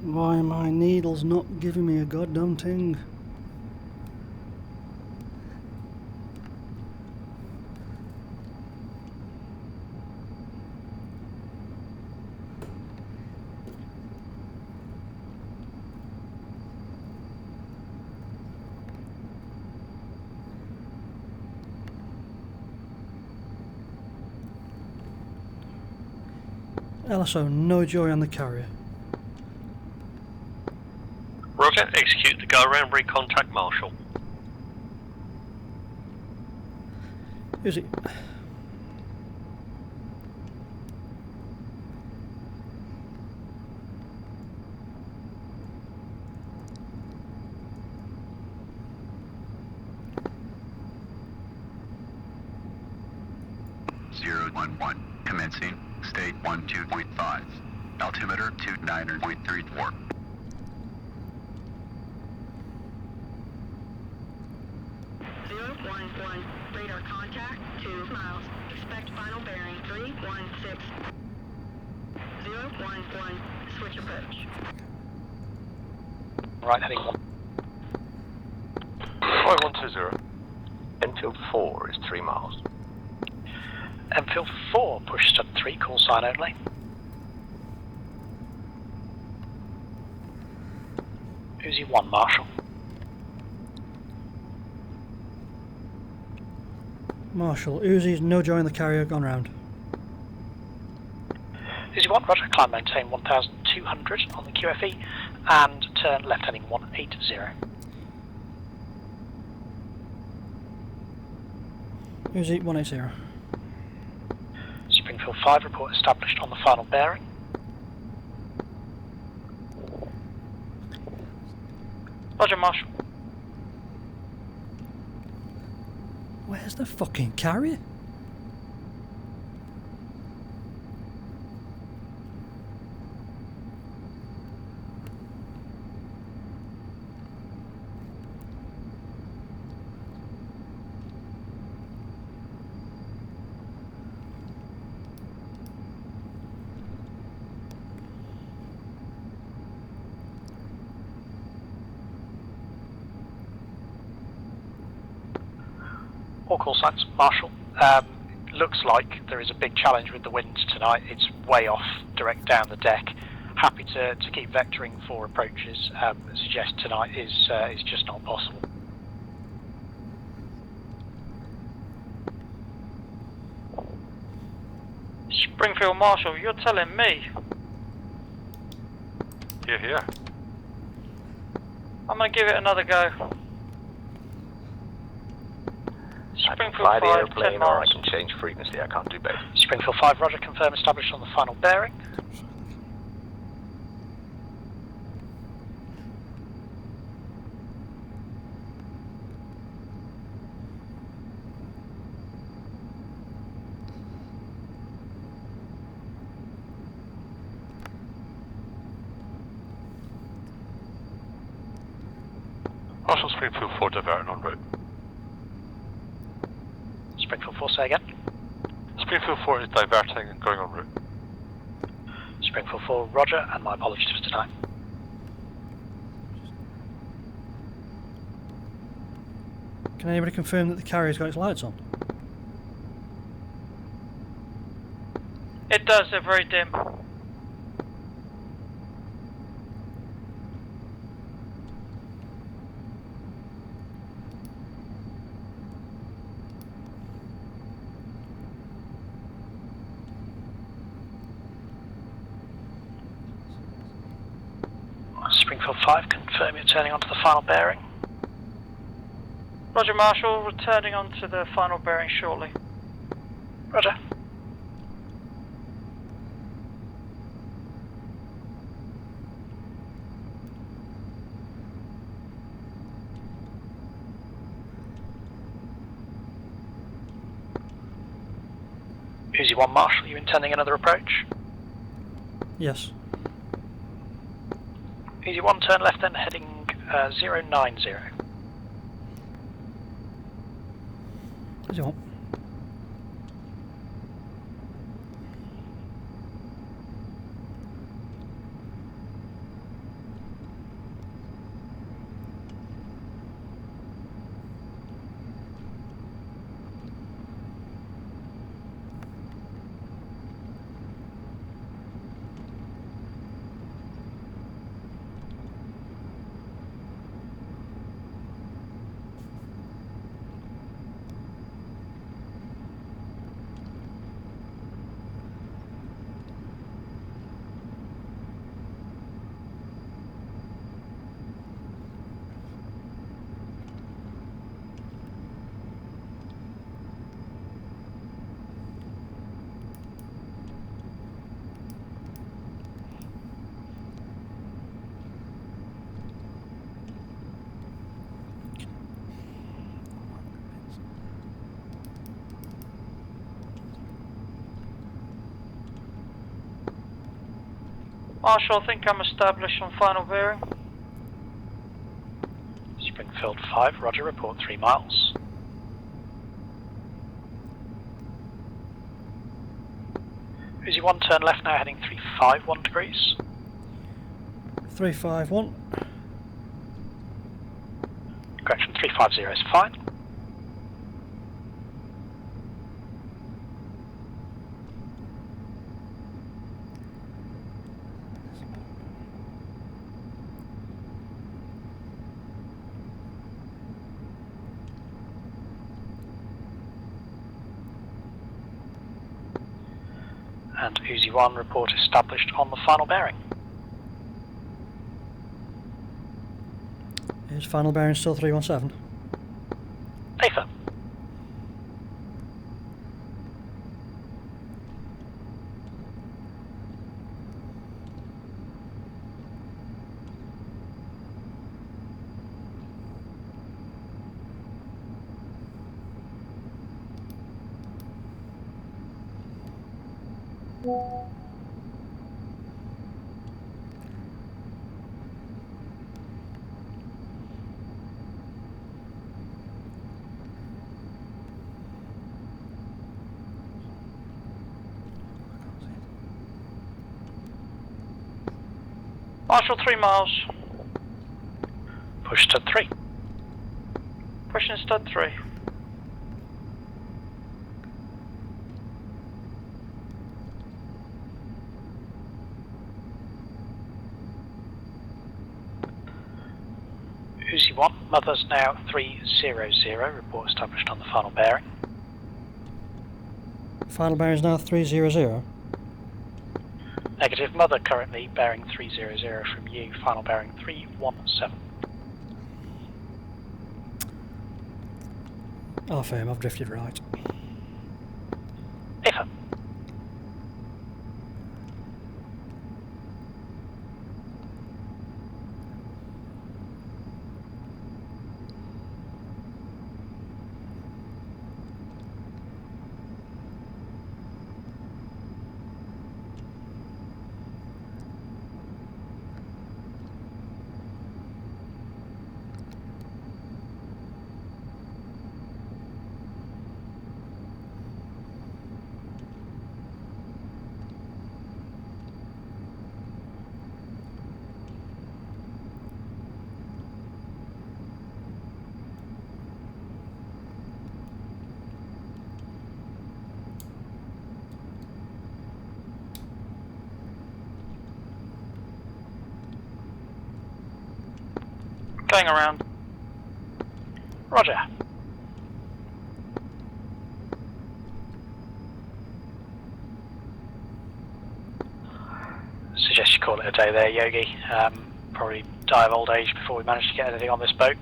Why are my needles not giving me a goddamn thing? LSO, no joy on the carrier. Roger, execute the go-around, recontact Marshall. Is it? Commencing. State 12.5. Altimeter 29.34. 311. Radar contact 2 miles. Expect final bearing 316. 011. Switch approach. Right, heading 1. 5120. Enfield 4 is 3 miles. Enfield 4, push stud 3, call sign only. Uzi 1, Marshall. Marshall, Uzi's no join the carrier, gone round. Uzi 1, roger, climb maintain 1200 on the QFE, and turn left heading 180. Uzi 180. Springfield 5, report established on the final bearing. Roger, Marshall. Where's the fucking carrier? All call signs, Marshall. Looks like there is a big challenge with the winds tonight. It's way off, direct down the deck. Happy to keep vectoring for approaches. Suggest tonight is just not possible. Springfield Marshall, you're telling me? Here. I'm gonna give it another go. I can Springfield fly the 5, 10 airplane or I miles. can change frequency. I can't do both. Springfield 5, roger, confirm established on the final bearing. Marshall, Springfield 4 diverting en route. Springfield 4, say again. Springfield 4 is diverting and going en route. Springfield 4, roger, and my apologies for tonight. Can anybody confirm that the carrier's got its lights on? It does, they're very dim. Springfield 5, confirm you're turning onto the final bearing. Roger, Marshall, returning onto the final bearing shortly. Roger. Uzi 1, Marshall, you intending another approach? Yes. Uzi 1, turn left then, heading 090. As you want. Marshall, I think I'm established on final bearing. Springfield 5, roger, report 3 miles. Uzi 1, turn left now, heading 351 degrees. 351. Correction, 350 is fine. And Uzi 1, report established on the final bearing. Is final bearing still 317? Affirm. Marshal 3 miles. Push stud 3. Pushing stud 3. Uzi 1, mother's now 300, report established on the final bearing. Final bearing is now 300. Negative, mother currently bearing 300 from you, final bearing 317. Affirm, I've drifted right. Affirm. Going around. Roger. Suggest you call it a day there, Yogi. Probably die of old age before we manage to get anything on this boat.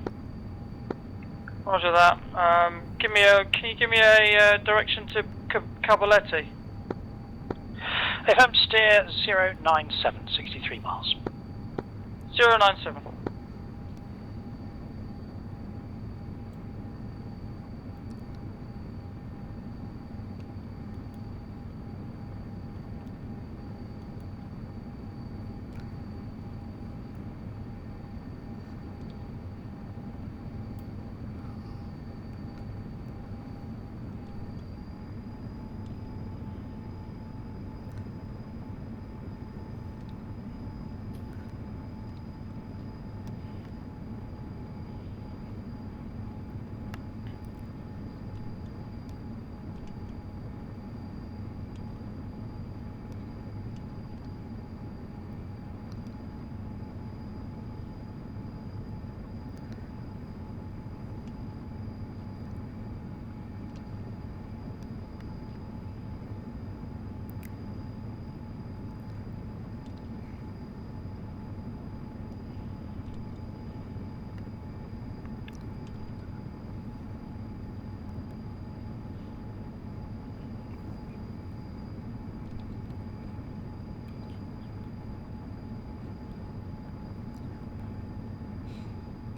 Roger that. Can you give me a direction to Cabaletti? FM steer 097, 63 miles. 097.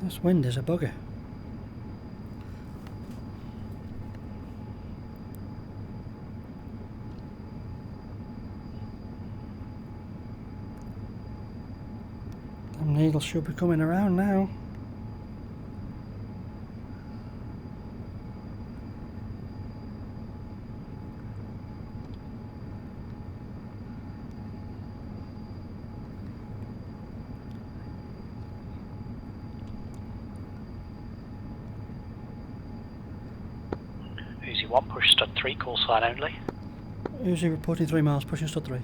This wind is a bugger. Them needles should be coming around now. Uzi 1, push stud 3, call sign only. Uzi reporting 3 miles, pushing stud 3.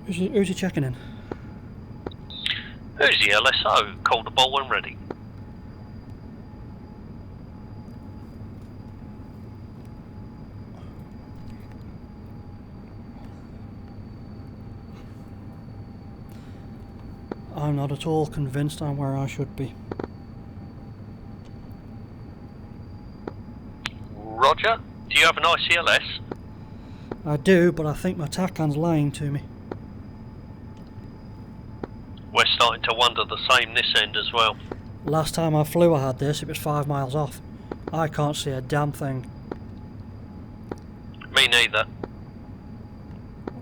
Uzi checking in. Uzi LSO, call the ball when ready. I'm not at all convinced I'm where I should be. Roger, do you have an ICLS? I do, but I think my TACAN's lying to me. We're starting to wonder the same this end as well. Last time I flew I had this, it was 5 miles off. I can't see a damn thing. Me neither.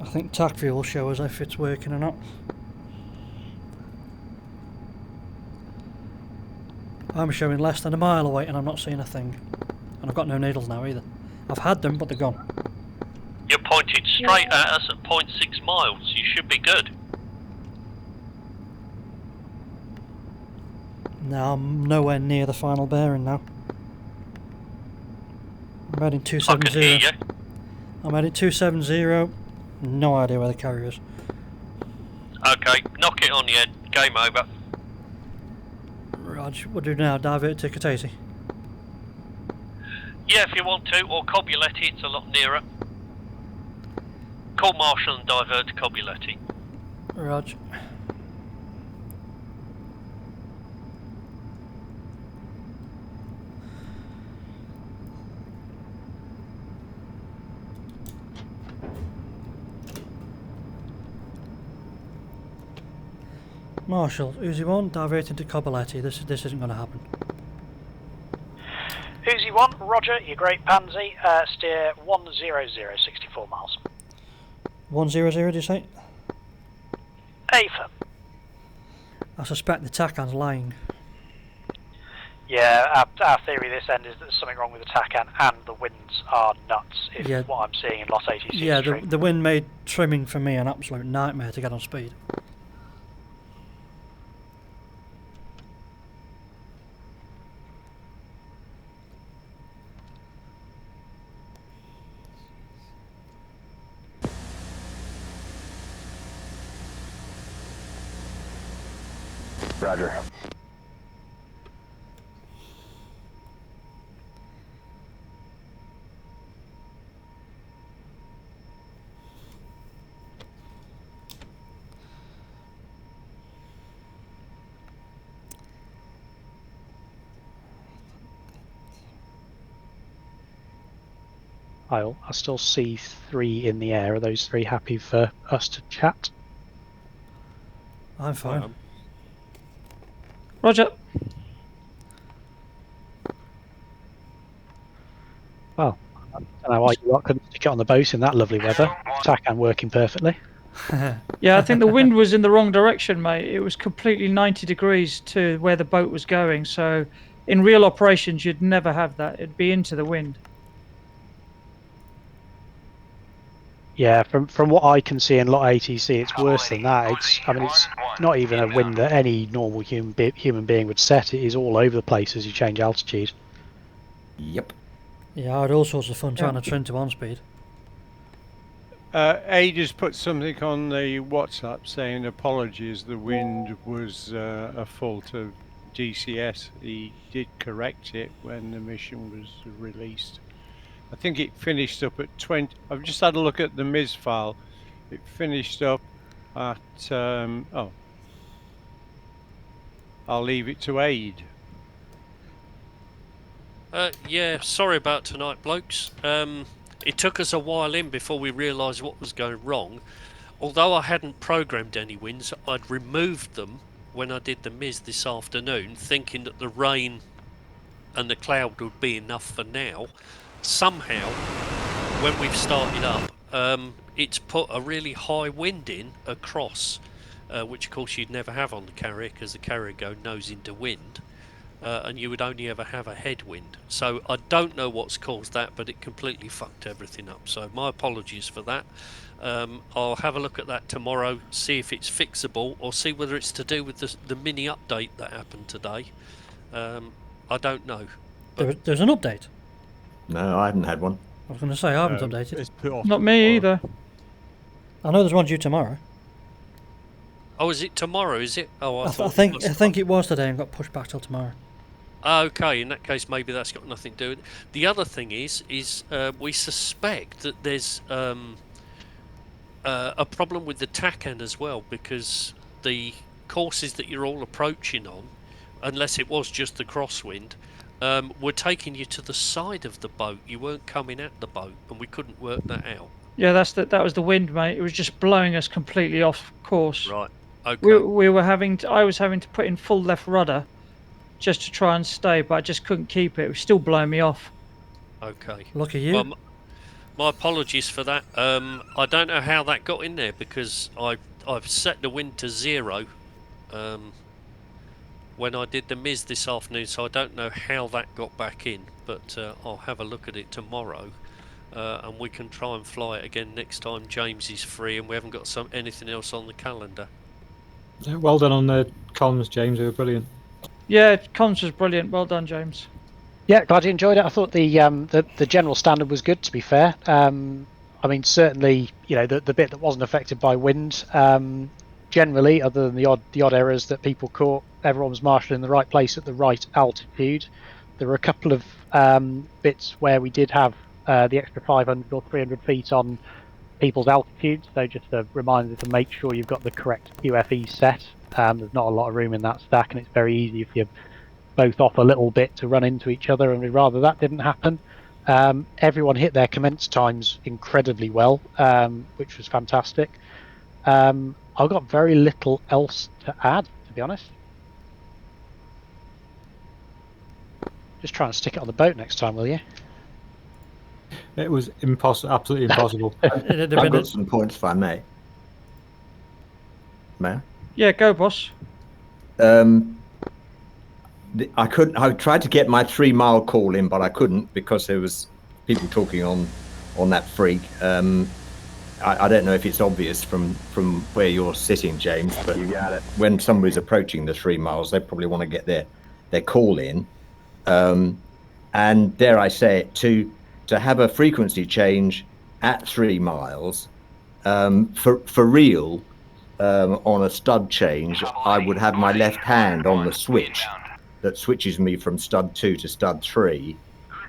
I think TAC fuel will show us if it's working or not. I'm showing less than a mile away and I'm not seeing a thing. And I've got no needles now either. I've had them, but they're gone. You're pointed straight at us at 0.6 miles. You should be good. Now I'm nowhere near the final bearing now. I'm heading 270. I can hear you. I'm heading 270. No idea where the carrier is. Okay, knock it on the head. Game over. Raj, what do we do now? Divert to Katesi? Yeah, if you want to, or Cobuletti, it's a lot nearer. Call Marshall and divert to Cobuletti. Raj. Marshall, Uzi 1, diverting to Cobuletti. This isn't going to happen. Uzi 1, roger, you great pansy, steer 100, 64 miles. 100, did you say? Affirm. I suspect the TACAN's lying. Yeah, our theory this end is that there's something wrong with the TACAN and the winds are nuts, if Yeah. what I'm seeing in Lot 86 Yeah, is true. the wind made trimming for me an absolute nightmare to get on speed. Roger. I still see 3 in the air. Are those 3 happy for us to chat? I'm fine. Roger. Well, I don't know why you lot couldn't stick it on the boat in that lovely weather. TACAN working perfectly. Yeah, I think the wind was in the wrong direction, mate. It was completely 90 degrees to where the boat was going. So in real operations, you'd never have that. It'd be into the wind. Yeah, from what I can see in Lot ATC, it's worse than that. It's not even a wind that any normal human being would set. It is all over the place as you change altitude. Yep. Yeah, I had all sorts of fun trying to trim to on speed. Ada's put something on the WhatsApp saying apologies, the wind was a fault of DCS. He did correct it when the mission was released. I think it finished up at 20. I've just had a look at the MIS file. It finished up at oh, I'll leave it to Aid. Yeah, sorry about tonight, blokes. It took us a while in before we realised what was going wrong. Although I hadn't programmed any winds, I'd removed them when I did the MIS this afternoon, thinking that the rain and the cloud would be enough for now. Somehow, when we've started up, it's put a really high wind in across, which of course you'd never have on the carrier because the carrier go nose into wind. and you would only ever have a headwind. So I don't know what's caused that, but it completely fucked everything up. So my apologies for that. I'll have a look at that tomorrow, see if it's fixable, or see whether it's to do with the mini update that happened today. I don't know. There's an update. No, I haven't had one. I was going to say I haven't updated. It's put off Not me either. I know there's one due tomorrow. Oh, is it tomorrow? Is it? Oh, I thought think it was today and got pushed back till tomorrow. Okay, in that case, maybe that's got nothing to do with it. The other thing is we suspect that there's a problem with the TACAN as well, because the courses that you're all approaching on, unless it was just the crosswind, were taking you to the side of the boat. You weren't coming at the boat, and we couldn't work that out. Yeah, that was the wind, mate. It was just blowing us completely off course. Right. Okay. We were I was having to put in full left rudder just to try and stay, but I just couldn't keep it. It was still blowing me off. Okay. Lucky you. Well, my apologies for that. I don't know how that got in there, because I've set the wind to 0 when I did the MIS this afternoon, so I don't know how that got back in, but I'll have a look at it tomorrow, and we can try and fly it again next time James is free and we haven't got anything else on the calendar. Yeah, well done on the comms, James. They were brilliant. Yeah, comms was brilliant. Well done, James. Yeah, glad you enjoyed it. I thought the general standard was good, to be fair. I mean, certainly, you know, the bit that wasn't affected by wind, generally, other than the odd errors that people caught, everyone was marshalling in the right place at the right altitude. There were a couple of bits where we did have the extra 500 or 300 feet on people's altitudes, so just a reminder to make sure you've got the correct QFE set. There's not a lot of room in that stack, and it's very easy if you're both off a little bit to run into each other, and we'd rather that didn't happen. Everyone hit their commence times incredibly well, which was fantastic. I've got very little else to add, to be honest. Just try and stick it on the boat next time, will you? It was absolutely impossible. I've got some points, if I may. May I? Yeah, go, boss. I couldn't. I tried to get my 3 mile call in, but I couldn't because there was people talking on that freak. I don't know if it's obvious from where you're sitting, James, but you got it. When somebody's approaching the 3 miles, they probably want to get their call in, and dare I say it, to have a frequency change at 3 miles for real on a stud change. I would have my left hand on the switch that switches me from stud 2 to stud 3.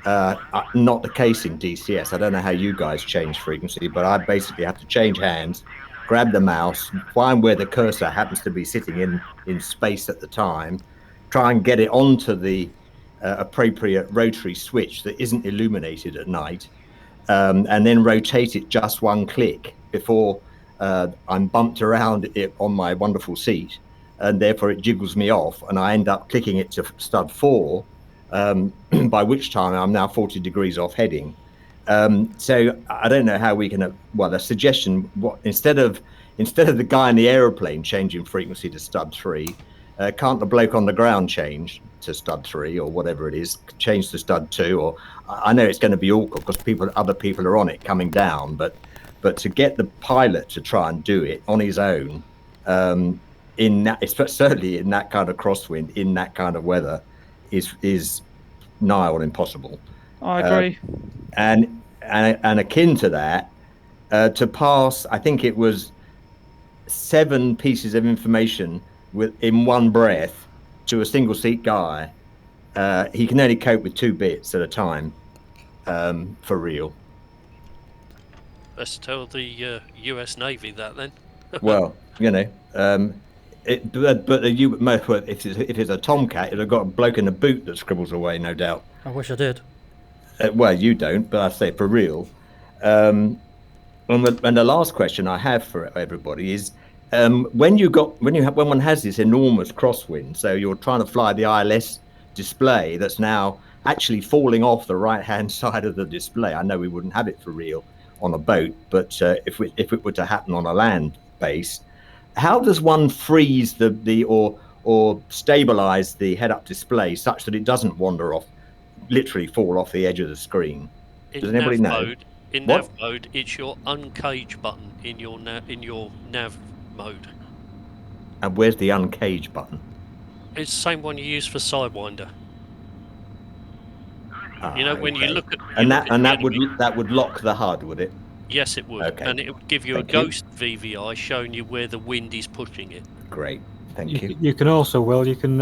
Not the case in DCS. I don't know how you guys change frequency, but I basically have to change hands, grab the mouse, find where the cursor happens to be sitting in space at the time, try and get it onto the appropriate rotary switch that isn't illuminated at night, and then rotate it just 1 click before I'm bumped around it on my wonderful seat, and therefore it jiggles me off, and I end up clicking it to stud 4, by which time I'm now 40 degrees off heading. So I don't know how we can. Well, the suggestion, instead of the guy in the aeroplane changing frequency to stud 3, can't the bloke on the ground change to stud 3 or whatever it is, change to stud 2? Or I know it's going to be awkward because other people are on it coming down, but to get the pilot to try and do it on his own, certainly in that kind of crosswind, in that kind of weather, is nigh on impossible. I agree. And akin to that, to pass, I think it was 7 pieces of information in one breath to a single seat guy. He can only cope with 2 bits at a time, for real. Let's tell the US Navy that then. Well, you know, if it's a Tomcat, it'll have got a bloke in a boot that scribbles away, no doubt. I wish I did. Well, you don't, but I say for real. And the last question I have for everybody is, when one has this enormous crosswind, so you're trying to fly the ILS display that's now actually falling off the right-hand side of the display. I know we wouldn't have it for real on a boat, but if it were to happen on a land base, how does one freeze or or stabilize the head-up display such that it doesn't wander off, literally fall off the edge of the screen? Does anybody know? In What? nav mode, it's your uncage button in your nav mode. And where's the uncage button? It's the same one you use for Sidewinder. Ah, You know, when you okay. look at that would lock the HUD, would it? Yes, it would, Okay. and it would give you Thank a you. ghost VVI showing you where the wind is pushing it. Great, thank you. You can also, Will, you can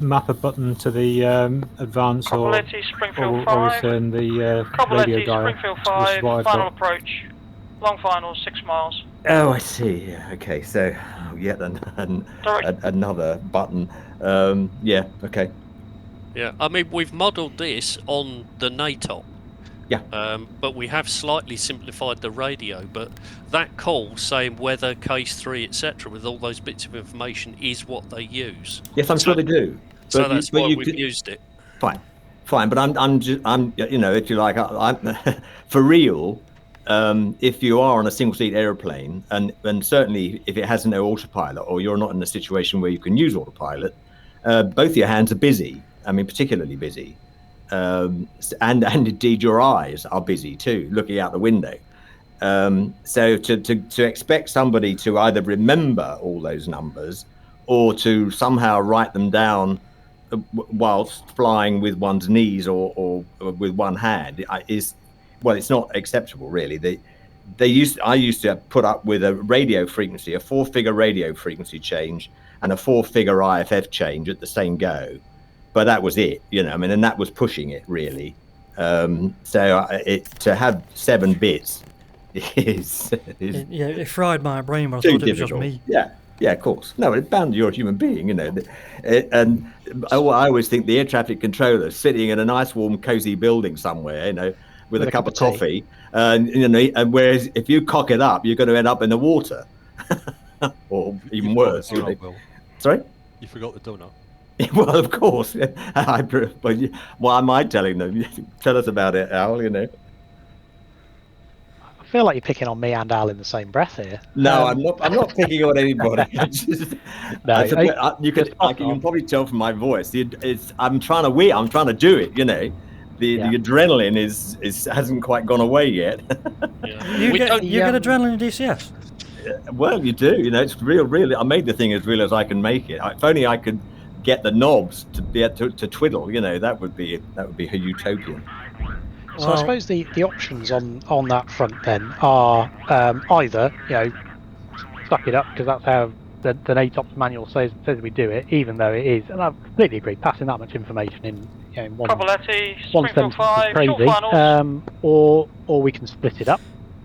map a button to the advance or Copoletti, Springfield or 5. return the radio Copoletti, dial. Springfield which is 5, what I've final got. approach. Long final, 6 miles. Oh, I see. Yeah, okay, so yet another button. Yeah, okay. Yeah, I mean, we've modelled this on the NATOP. Yeah. But we have slightly simplified the radio. But that call saying weather, case 3, etc., with all those bits of information is what they use. Yes, I'm sure they do. So But that's why we've used it. Fine, but I'm you know, if you like, I'm for real. If you are on a single-seat aeroplane, and certainly if it has no autopilot, or you're not in a situation where you can use autopilot, both your hands are busy. I mean, particularly busy, and indeed your eyes are busy too, looking out the window. So to expect somebody to either remember all those numbers or to somehow write them down whilst flying with one's knees or with one hand is, well, it's not acceptable, really. I used to put up with a radio frequency, a 4-figure radio frequency change and a 4-figure IFF change at the same go, but that was it, you know. I mean, and that was pushing it, really. So to have 7 bits is it fried my brain when I too thought it was just difficult. me. Yeah, of course. No, it's bound you're a human being, you know. And I always think the air traffic controller sitting in a nice, warm, cozy building somewhere, you know, with a cup of coffee, and you know, and whereas if you cock it up, you're going to end up in the water, or even worse. Sorry, you forgot the donut. Well, of course. Why am I telling them? Tell us about it, Al. You know. I feel like you're picking on me and Al in the same breath here. No, I'm not picking on anybody. You can probably tell from my voice. I'm trying to do it. You know, the adrenaline hasn't quite gone away yet. You get adrenaline in DCS. Well, you do. You know, it's real. I made the thing as real as I can make it. If only I could get the knobs to twiddle. You know, that would be a utopian. So I suppose the options on that front then are either, you know, suck it up, because that's how the NATOPS manual says we do it, even though it is, and I completely agree, passing that much information in, you know, in one sentence is crazy. Or we can split it up,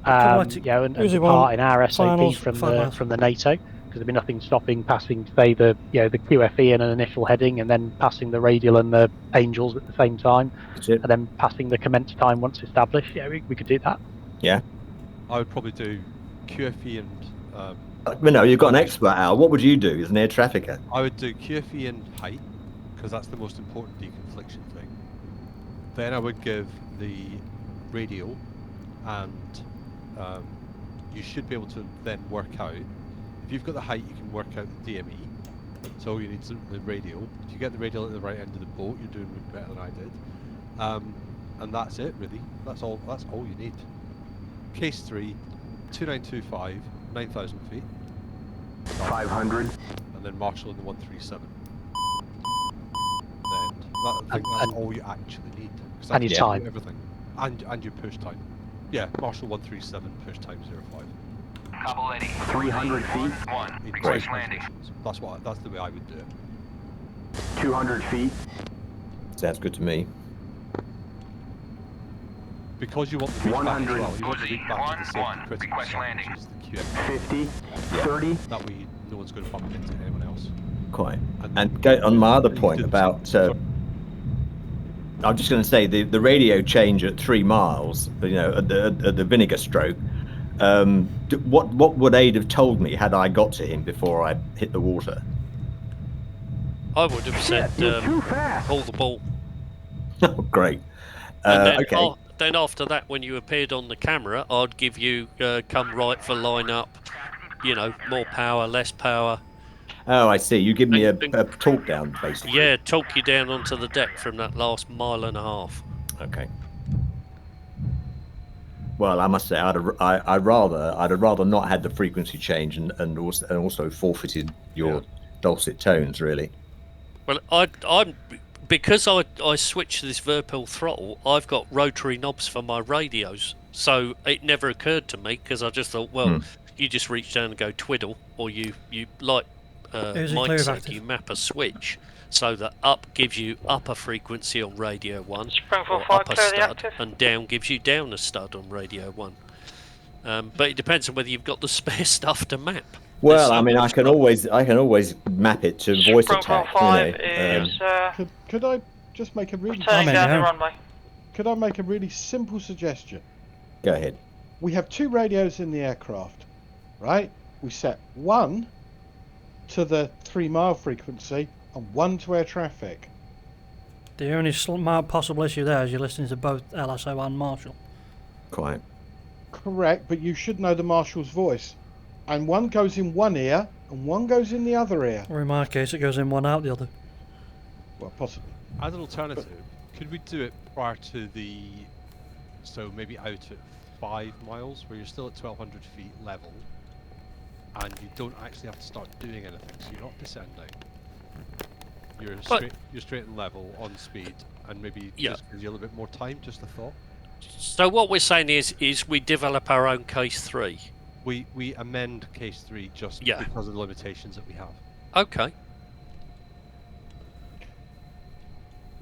you know, and depart in our SAP from the NATO, because there'd be nothing stopping passing, say, the QFE in an initial heading, and then passing the radial and the Angels at the same time, and then passing the commence time once established. Yeah, we could do that. Yeah. I would probably do QFE and... no, you've got an expert, Al. What would you do as an air trafficker? I would do QFE and height, because that's the most important deconfliction thing. Then I would give the radial, and you should be able to then work out. If you've got the height, you can work out the DME. So all you need is the radial. If you get the radial at the right end of the boat, you're doing better than I did. And that's it, really. That's all you need. Case 3, 2925, 9,000 feet. 500. And then Marshall in the 137. Then I think that's all you actually need. And your time. Everything. And your push time. Yeah, Marshall 137, push time 05. 300 feet. Crash landing. That's the way I would do it. 200 feet. Sounds good to me. Because you want the read back as well. You want the read back to the same critical set, which is the QFE. 50, 30. That way no one's going to bump into anyone else. Quite. And go on my other point about... I'm just going to say the radio change at 3 miles, you know, at the vinegar stroke. What would Aid have told me had I got to him before I hit the water? I would have said, hold the ball. Oh, great. And then, okay. Then after that, when you appeared on the camera, I'd give you come right for line up, you know, more power, less power, Oh, I see. You give me a talk down, basically. Yeah, talk you down onto the deck from that last mile and a half. Okay. Well, I must say, I'd have rather not had the frequency change and also forfeited your dulcet tones, really. Well, I'm because I switched to this Virpil throttle. I've got rotary knobs for my radios, so it never occurred to me because I just thought, well, you just reach down and go twiddle, or you like Mike said, you map a switch so that up gives you upper frequency on radio 1 or upper stud, and down gives you down a stud on radio 1. But it depends on whether you've got the spare stuff to map. Well, I mean, I can always map it to voice attack. Could I just make a really down the runway. Could I make a really simple suggestion? Go ahead. We have 2 radios in the aircraft, right? We set one to the 3 mile frequency and one to air traffic. The only possible issue there is you're listening to both LSO and Marshall. Quite. Correct, but you should know the Marshall's voice. And one goes in one ear and one goes in the other ear. Or in my case, it goes in one out the other. Well, possibly. As an alternative, could we do it prior to so maybe out at 5 miles, where you're still at 1,200 feet level, and you don't actually have to start doing anything, so you're not descending. You're straight and level on speed, and maybe just gives you a little bit more time. Just a thought. So what we're saying is we develop our own case 3. We amend case 3 just because of the limitations that we have. Okay.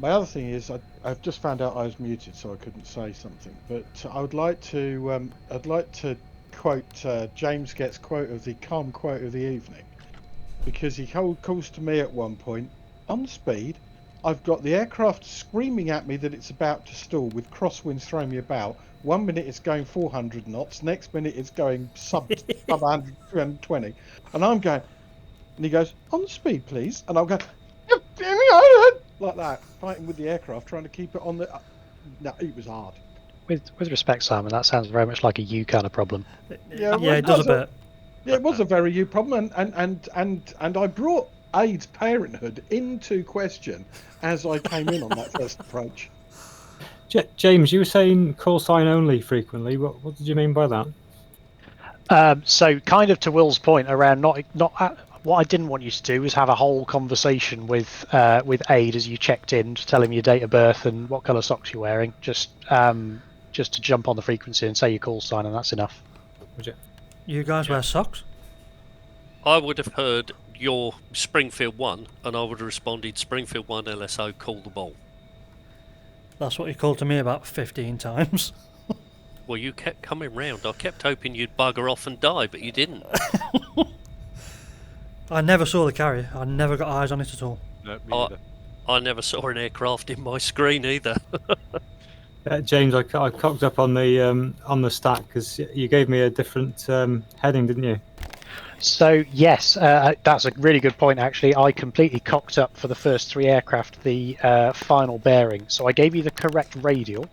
My other thing is I've just found out I was muted, so I couldn't say something. But I would like to quote James Get's quote of the calm quote of the evening, because he calls to me at one point on speed. I've got the aircraft screaming at me that it's about to stall with crosswinds throwing me about. 1 minute it's going 400 knots, next minute it's going sub 120, and I'm going, and he goes, on speed please, and I'm going like that, fighting with the aircraft, trying to keep it on the. No, it was hard. With respect, Simon, that sounds very much like a you kind of problem. Yeah, it does a bit. Yeah, it was a very you problem, and I brought AIDS parenthood into question as I came in on that first approach. James, you were saying call sign only frequently. What did you mean by that? So kind of to Will's point around not what I didn't want you to do was have a whole conversation with Aid as you checked in, to tell him your date of birth and what colour socks you're wearing. Just to jump on the frequency and say your call sign, and that's enough. You guys wear socks? I would have heard your Springfield 1, and I would have responded, Springfield 1 LSO, call the ball. That's what you called to me about 15 times. Well, you kept coming round. I kept hoping you'd bugger off and die, but you didn't. I never saw the carrier. I never got eyes on it at all. No, me neither. I never saw an aircraft in my screen either. James, I cocked up on the stat because you gave me a different heading, didn't you? So yes, that's a really good point actually. I completely cocked up for the first 3 aircraft the final bearing. So I gave you the correct radial,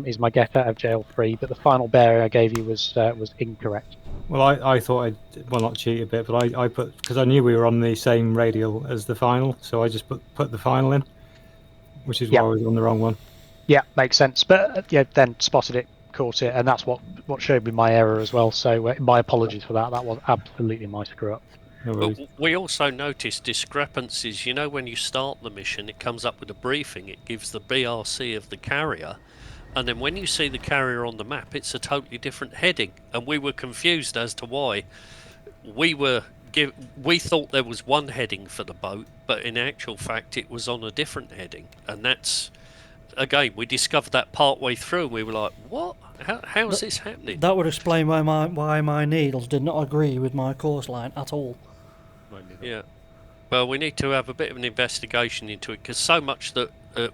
is my get out of jail free, but the final bearing I gave you was incorrect. Well, I thought I'd not cheat a bit, but I put, because I knew we were on the same radial as the final, so I just put the final in, which is why I was on the wrong one. Yeah, makes sense. But then spotted it, caught it, and that's what showed me my error as well. So my apologies for that. That was absolutely my screw up. But we also noticed discrepancies. You know, when you start the mission, it comes up with a briefing. It gives the BRC of the carrier, and then when you see the carrier on the map, it's a totally different heading. And we were confused as to why. We thought there was one heading for the boat, but in actual fact, it was on a different heading, and that's. Again, we discovered that part way through, and we were like, what? How's this happening? That would explain why my needles did not agree with my course line at all. Yeah. Well, we need to have a bit of an investigation into it, because so much that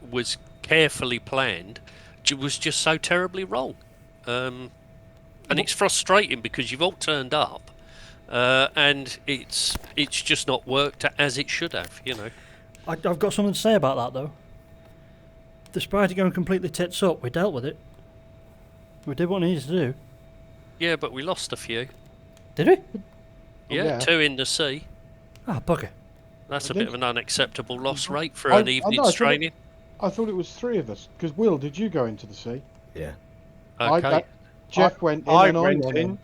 was carefully planned was just so terribly wrong. And it's frustrating because you've all turned up, and it's just not worked as it should have, you know. I've got something to say about that, though. Despite it going completely tits up, we dealt with it. We did what we needed to do. Yeah, but we lost a few. Did we? Yeah, 2 in the sea. Ah, bugger. That's a bit of an unacceptable loss rate for I an evening's training. I thought it was 3 of us. Because, Will, did you go into the sea? Yeah. Okay. Jeff went in I and went I went in.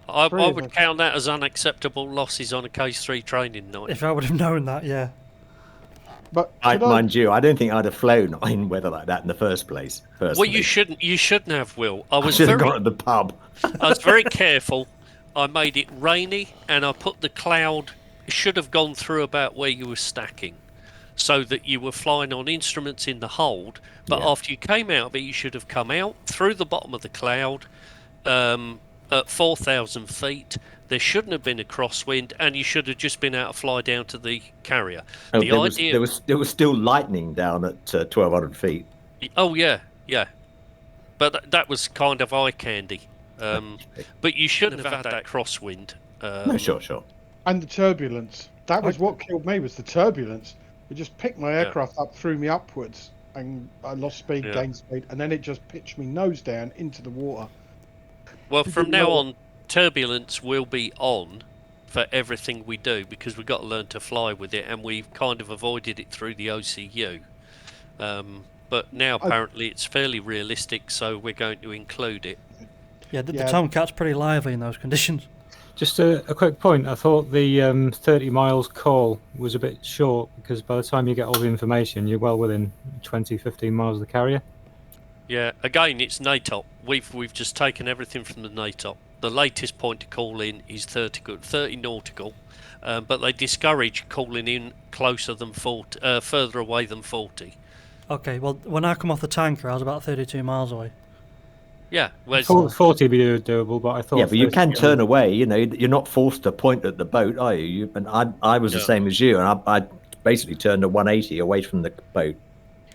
I Three of would us. count that as unacceptable losses on a Case 3 training night. If I would have known that, yeah. But Mind you, I don't think I'd have flown in weather like that in the first place. Personally. Well, you shouldn't. You shouldn't have, Will. I should have gone to the pub. I was very careful. I made it rainy, and I put the cloud. It should have gone through about where you were stacking, so that you were flying on instruments in the hold. But after you came out of it, you should have come out through the bottom of the cloud at 4,000 feet. There shouldn't have been a crosswind, and you should have just been able to fly down to the carrier. Oh, The there was still lightning down at 1,200 feet. Oh yeah, but that was kind of eye candy. But you shouldn't have had that crosswind. No, sure. And the turbulence. That was what killed me, was the turbulence. It just picked my aircraft up, threw me upwards, and I lost speed, gained speed, and then it just pitched me nose down into the water. Well, from now on, turbulence will be on for everything we do, because we've got to learn to fly with it, and we've kind of avoided it through the OCU. But now apparently it's fairly realistic, so we're going to include it. Yeah, the Tomcat's pretty lively in those conditions. Just a quick point. I thought the 30 miles call was a bit short, because by the time you get all the information, you're well within 20, 15 miles of the carrier. Yeah, again, it's NATOP. We've just taken everything from the NATOP. The latest point to call in is 30 nautical, but they discourage calling in closer than 40, further away than 40. Okay, well, when I come off the tanker, I was about 32 miles away. Yeah, 40 would be doable, but I thought. Yeah, but you can turn away. You know, you're not forced to point at the boat, are you? And I was the same as you, and I basically turned at 180 away from the boat.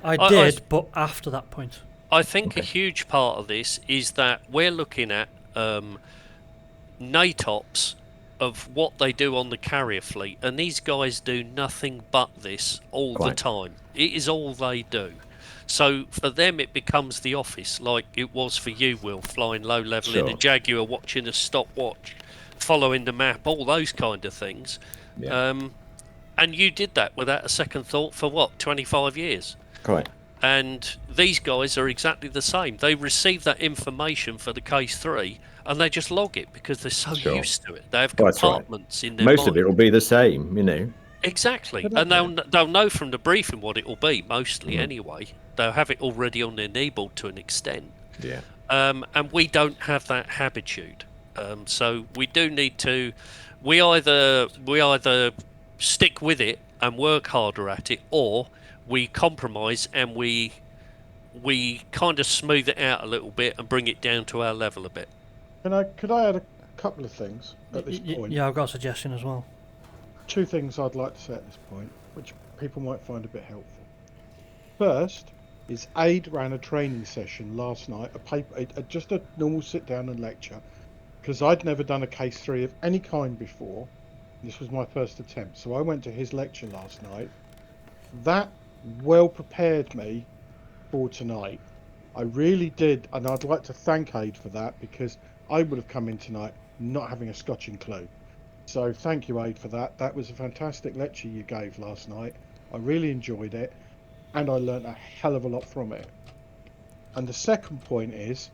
I did, but after that point. I think a huge part of this is that we're looking at NATOPs of what they do on the carrier fleet, and these guys do nothing but this all the time. It is all they do. So for them it becomes the office, like it was for you, Will, flying low level in a Jaguar, watching a stopwatch, following the map, all those kind of things. And you did that without a second thought for what, 25 years? Correct. And these guys are exactly the same. They receive that information for the Case 3 and they just log it because they're so used to it. They have compartments in their Most mind. of it will be the same, you know. Exactly. And they'll know from the briefing what it will be, mostly anyway. They'll have it already on their kneeboard to an extent. Yeah. And we don't have that habitude. So we do need to... We either stick with it and work harder at it, or we compromise and we kind of smooth it out a little bit and bring it down to our level a bit. Could I add a couple of things at this point? Yeah, I've got a suggestion as well. 2 things I'd like to say at this point, which people might find a bit helpful. First is Aid ran a training session last night, just a normal sit down and lecture, because I'd never done a Case 3 of any kind before. This was my first attempt, so I went to his lecture last night. That well prepared me for tonight. I really did, and I'd like to thank Aid for that, because I would have come in tonight not having a scotching clue. So thank you, Aid, for that. That was a fantastic lecture you gave last night. I really enjoyed it, and I learnt a hell of a lot from it. And the second point is,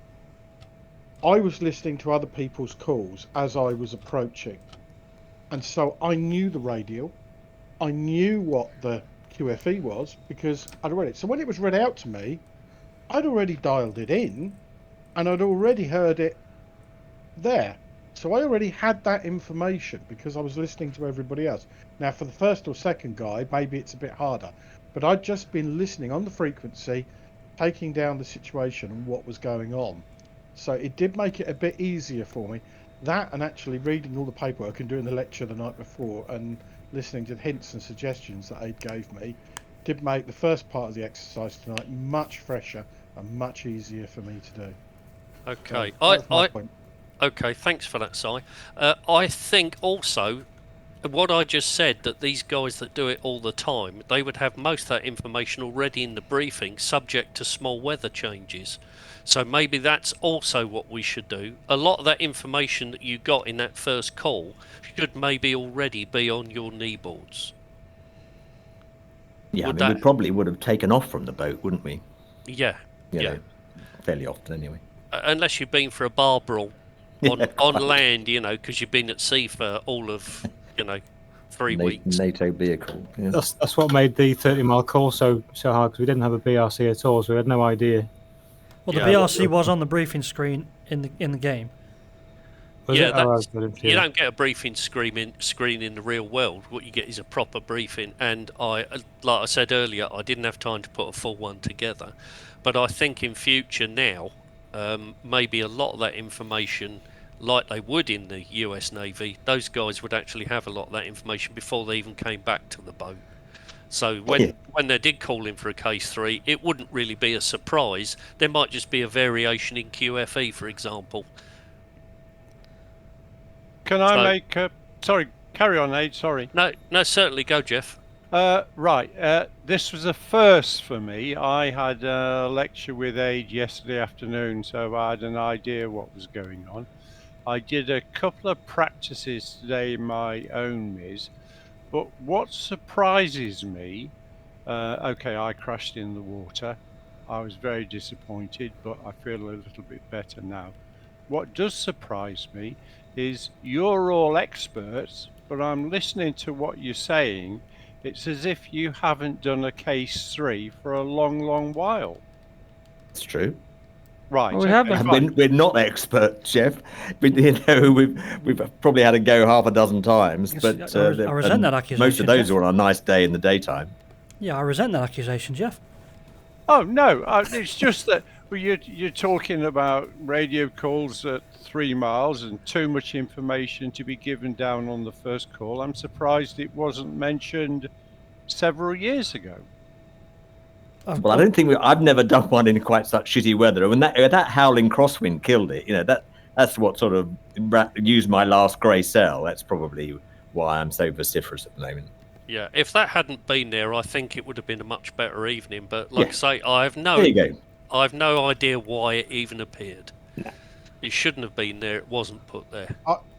I was listening to other people's calls as I was approaching, and so I knew the radial, I knew what the QFE was because I'd read it. So when it was read out to me, I'd already dialed it in, and I'd already heard it there. So I already had that information because I was listening to everybody else. Now for the first or second guy, maybe it's a bit harder, but I'd just been listening on the frequency, taking down the situation and what was going on. So it did make it a bit easier for me. That and actually reading all the paperwork and doing the lecture the night before and listening to the hints and suggestions that Aid gave me did make the first part of the exercise tonight much fresher and much easier for me to do. Okay, So, okay, thanks for that, Si. I think also what I just said, that these guys that do it all the time, they would have most of that information already in the briefing, subject to small weather changes. So maybe that's also what we should do. A lot of that information that you got in that first call should maybe already be on your kneeboards. Yeah, Would I mean, we that- probably would have taken off from the boat, wouldn't we? Yeah, You yeah. know, fairly often anyway. Unless you've been for a bar brawl on, Yeah, on quite. land, you know, because you've been at sea for all of, 3 weeks. NATO vehicle. Yeah. That's what made the 30-mile call so hard, because we didn't have a BRC at all, so we had no idea. Well, the Yeah. BRC was on the briefing screen in the game. Was Yeah, it? Oh, I that's, didn't see you that. don't get a briefing screen in the real world. What you get is a proper briefing, and like I said earlier, I didn't have time to put a full one together. But I think in future now, maybe a lot of that information, like they would in the US Navy, those guys would actually have a lot of that information before they even came back to the boat. So when they did call in for a case 3, it wouldn't really be a surprise. There might just be a variation in QFE, for example. Can I make a... Sorry, carry on, Aid, sorry. No, certainly, go, Jeff. Right, this was a first for me. I had a lecture with Aid yesterday afternoon, so I had an idea what was going on. I did a couple of practices today in my own MIS, but what surprises me, okay, I crashed in the water. I was very disappointed, but I feel a little bit better now. What does surprise me is you're all experts, but I'm listening to what you're saying. It's as if you haven't done a case 3 for a long, long while. It's true. Right. Well, we haven't. We're not experts, Jeff. We've probably had to go half a dozen times, Yes, but I resent that accusation, most of those Jeff. are on a nice day in the daytime. Yeah, I resent that accusation, Jeff. Oh no, it's just that you're talking about radio calls at 3 miles and too much information to be given down on the first call. I'm surprised it wasn't mentioned several years ago. Well, I don't think I've never done one in quite such shitty weather. When that howling crosswind killed it, that's what sort of used my last grey cell. That's probably why I'm so vociferous at the moment. Yeah, if that hadn't been there, I think it would have been a much better evening. But like I say, I have There you go. idea why it even appeared. No. It shouldn't have been there. It wasn't put there.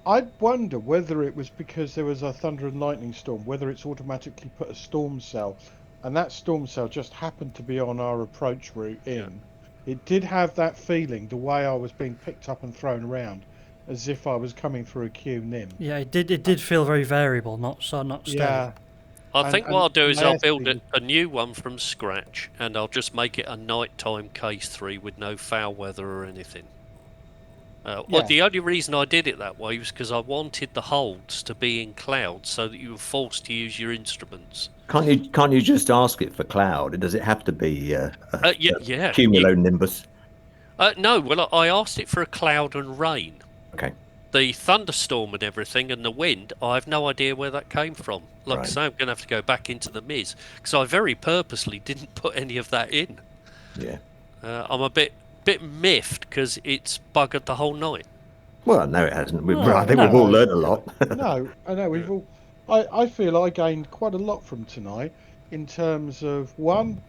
I wonder whether it was because there was a thunder and lightning storm, whether it's automatically put a storm cell, and that storm cell just happened to be on our approach route in. Yeah. It did have that feeling, the way I was being picked up and thrown around, as if I was coming through a Q NIM. Yeah, it did feel very variable, not steady. Yeah. I think what I'll do is I'll build a new one from scratch, and I'll just make it a nighttime case 3 with no foul weather or anything. Well, the only reason I did it that way was because I wanted the holds to be in cloud, so that you were forced to use your instruments. Can't you just ask it for cloud? Does it have to be yeah. cumulonimbus? No, well, I asked it for a cloud and rain. Okay. The thunderstorm and everything and the wind, I have no idea where that came from. Like I say, I'm going to have to go back into the MIS, because I very purposely didn't put any of that in. Yeah. I'm a bit miffed because it's buggered the whole night. Well, no, it hasn't. I think we've all learned a lot. No, I know we've all. I feel I gained quite a lot from tonight in terms of, one,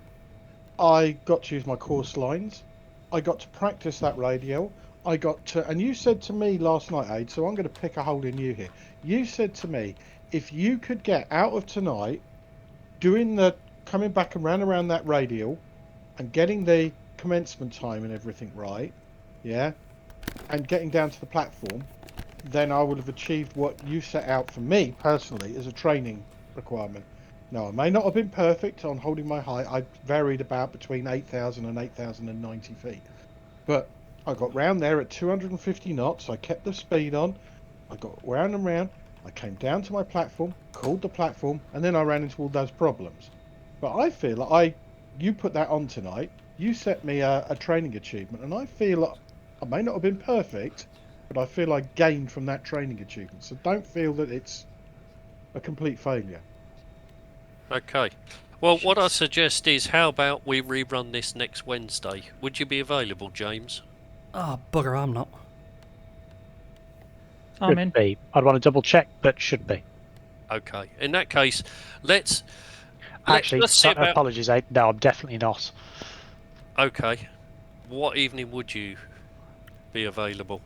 I got to use my course lines. I got to practice that radio. I got to, and you said to me last night, Aid, so I'm going to pick a hole in you here. You said to me, if you could get out of tonight doing the coming back and around that radio and getting the commencement time and everything right, yeah, and getting down to the platform, then I would have achieved what you set out for me personally as a training requirement. Now, I may not have been perfect on holding my height. I varied about between 8,000 and 8,090 feet. But I got round there at 250 knots. I kept the speed on. I got round and round. I came down to my platform, called the platform, and then I ran into all those problems. But I feel like you put that on tonight. You set me a training achievement, and I feel like I may not have been perfect, but I feel I gained from that training achievement. So don't feel that it's a complete failure. Okay. Well, what I suggest is, how about we rerun this next Wednesday? Would you be available, James? Oh, bugger, I'm not. I'm in. I'd want to double check, but should be. Okay. In that case, let's Actually, see about. apologies, Aid. No, I'm definitely not. Okay. What evening would you be available?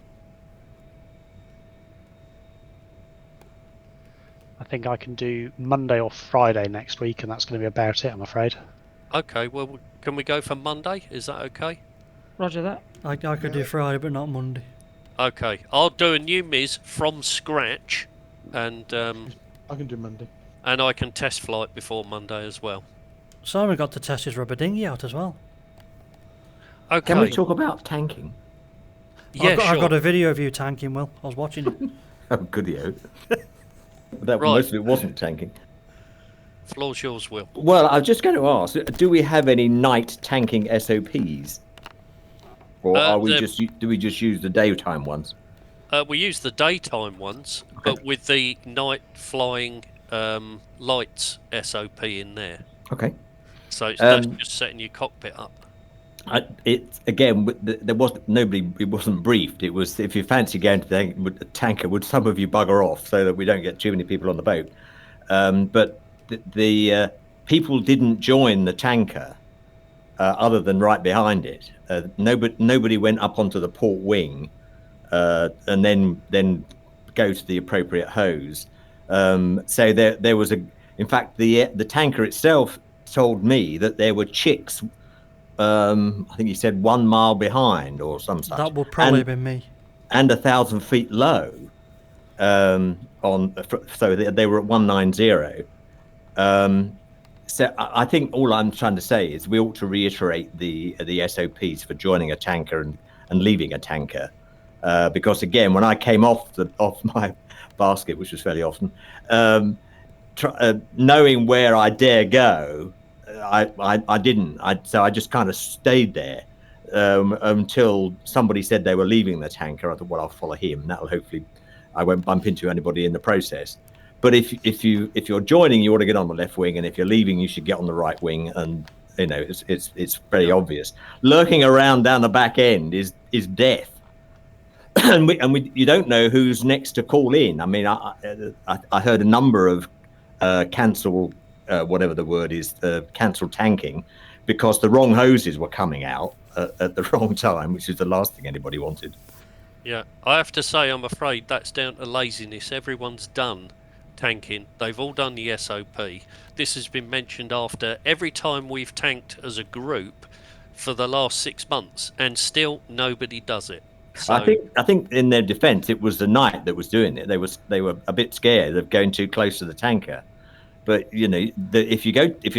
I think I can do Monday or Friday next week, and that's going to be about it, I'm afraid. Okay. Well, can we go for Monday? Is that okay? Roger that. I could do Friday, but not Monday. Okay. I'll do a new Miz from scratch, and I can do Monday. And I can test flight before Monday as well. Simon got to test his rubber dinghy out as well. Okay. Can we talk about tanking? Yeah, I've got a video of you tanking, Will. I was watching it. Oh, goody-o. That Right. most of it wasn't tanking. Floor's yours, Will. Well, I was just going to ask, do we have any night tanking SOPs? Or are we do we just use the daytime ones? We use the daytime ones, but with the night flying lights SOP in there. Okay. So that's just setting your cockpit up. There wasn't nobody. It wasn't briefed. It was, if you fancy going to the tanker, would some of you bugger off so that we don't get too many people on the boat? But the people didn't join the tanker, other than right behind it. Nobody went up onto the port wing, and then go to the appropriate hose. So there was in fact, the tanker itself told me that there were chicks. I think he said 1 mile behind or some such. That would probably have been me. And 1,000 feet low. So they were at 190. So I think all I'm trying to say is we ought to reiterate the SOPs for joining a tanker and leaving a tanker, because again, when I came off my basket, which was fairly often, knowing where I dare go. I didn't. So I just kind of stayed there until somebody said they were leaving the tanker. I thought, well, I'll follow him. That'll hopefully, I won't bump into anybody in the process. But if you're joining, you ought to get on the left wing, and if you're leaving, you should get on the right wing. And it's very obvious. Lurking around down the back end is death, and you don't know who's next to call in. I mean, I heard a number of cancel. Whatever the word is, cancel tanking, because the wrong hoses were coming out at the wrong time, which is the last thing anybody wanted. Yeah, I have to say, I'm afraid that's down to laziness. Everyone's done tanking. They've all done the SOP. This has been mentioned after every time we've tanked as a group for the last 6 months, and still nobody does it. So, I think in their defence, it was the night that was doing it. They were a bit scared of going too close to the tanker. But if you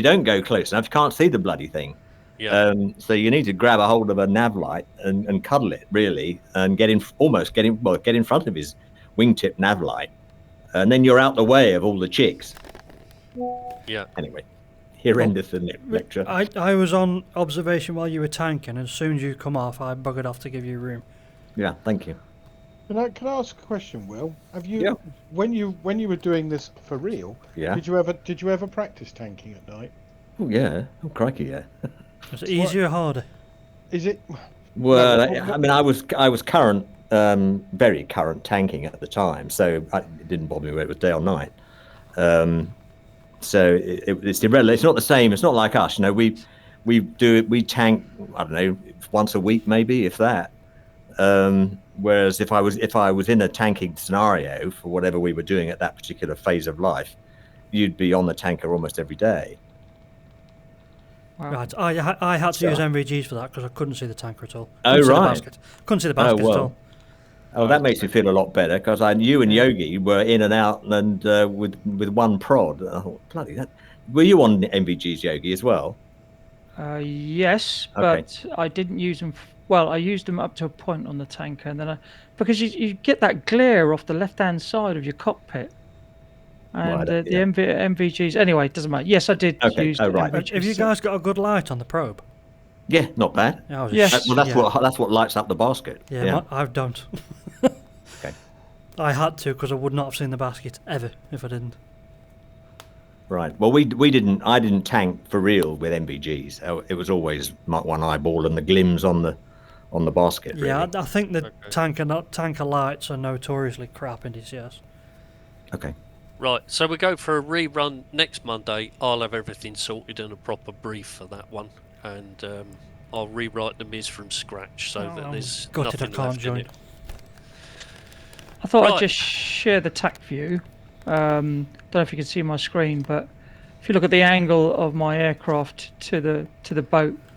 don't go close enough, you can't see the bloody thing. Yeah. So you need to grab a hold of a nav light and cuddle it really, and get in front of his wingtip nav light, and then you're out the way of all the chicks. Yeah. Anyway, here endeth the lecture. I was on observation while you were tanking, and as soon as you come off, I buggered off to give you room. Yeah, thank you. Can I ask a question, Will? Have you, when you were doing this for real, did you ever practice tanking at night? Oh yeah, oh crikey, yeah. Is it easier or harder? Is it? Well, I mean, I was current, very current tanking at the time, so it didn't bother me whether it was day or night. So it's irrelevant. It's not the same. It's not like us. We tank, I don't know, once a week maybe, if that. Whereas if I was in a tanking scenario for whatever we were doing at that particular phase of life, you'd be on the tanker almost every day. Wow. Right, I had to use MVGs for that because I couldn't see the tanker at all. Oh right, couldn't see the basket at all. Oh, that makes me feel a lot better because you and Yogi were in and out and with one prod. I thought, bloody that. Were you on MVGs, Yogi, as well? Yes, but I didn't use them. Well, I used them up to a point on the tanker, and then because you get that glare off the left-hand side of your cockpit, and the MVGs. Anyway, it doesn't matter. Yes, I did use the MVGs. Have you guys got a good light on the probe? Yeah, not bad. Yes. Well, that's what lights up the basket. Yeah. I don't. Okay. I had to because I would not have seen the basket ever if I didn't. Right. Well, we didn't. I didn't tank for real with MVGs. It was always one eyeball and the glims on the basket. Really. Yeah, I think the tanker lights are notoriously crap in DCS. Okay. Right, so we go for a rerun next Monday. I'll have everything sorted and a proper brief for that one, and I'll rewrite the Miz from scratch so that there's gutted I nothing can't left join. in it. I thought Right. I'd just share the tack view. Don't know if you can see my screen, but if you look at the angle of my aircraft to the boat,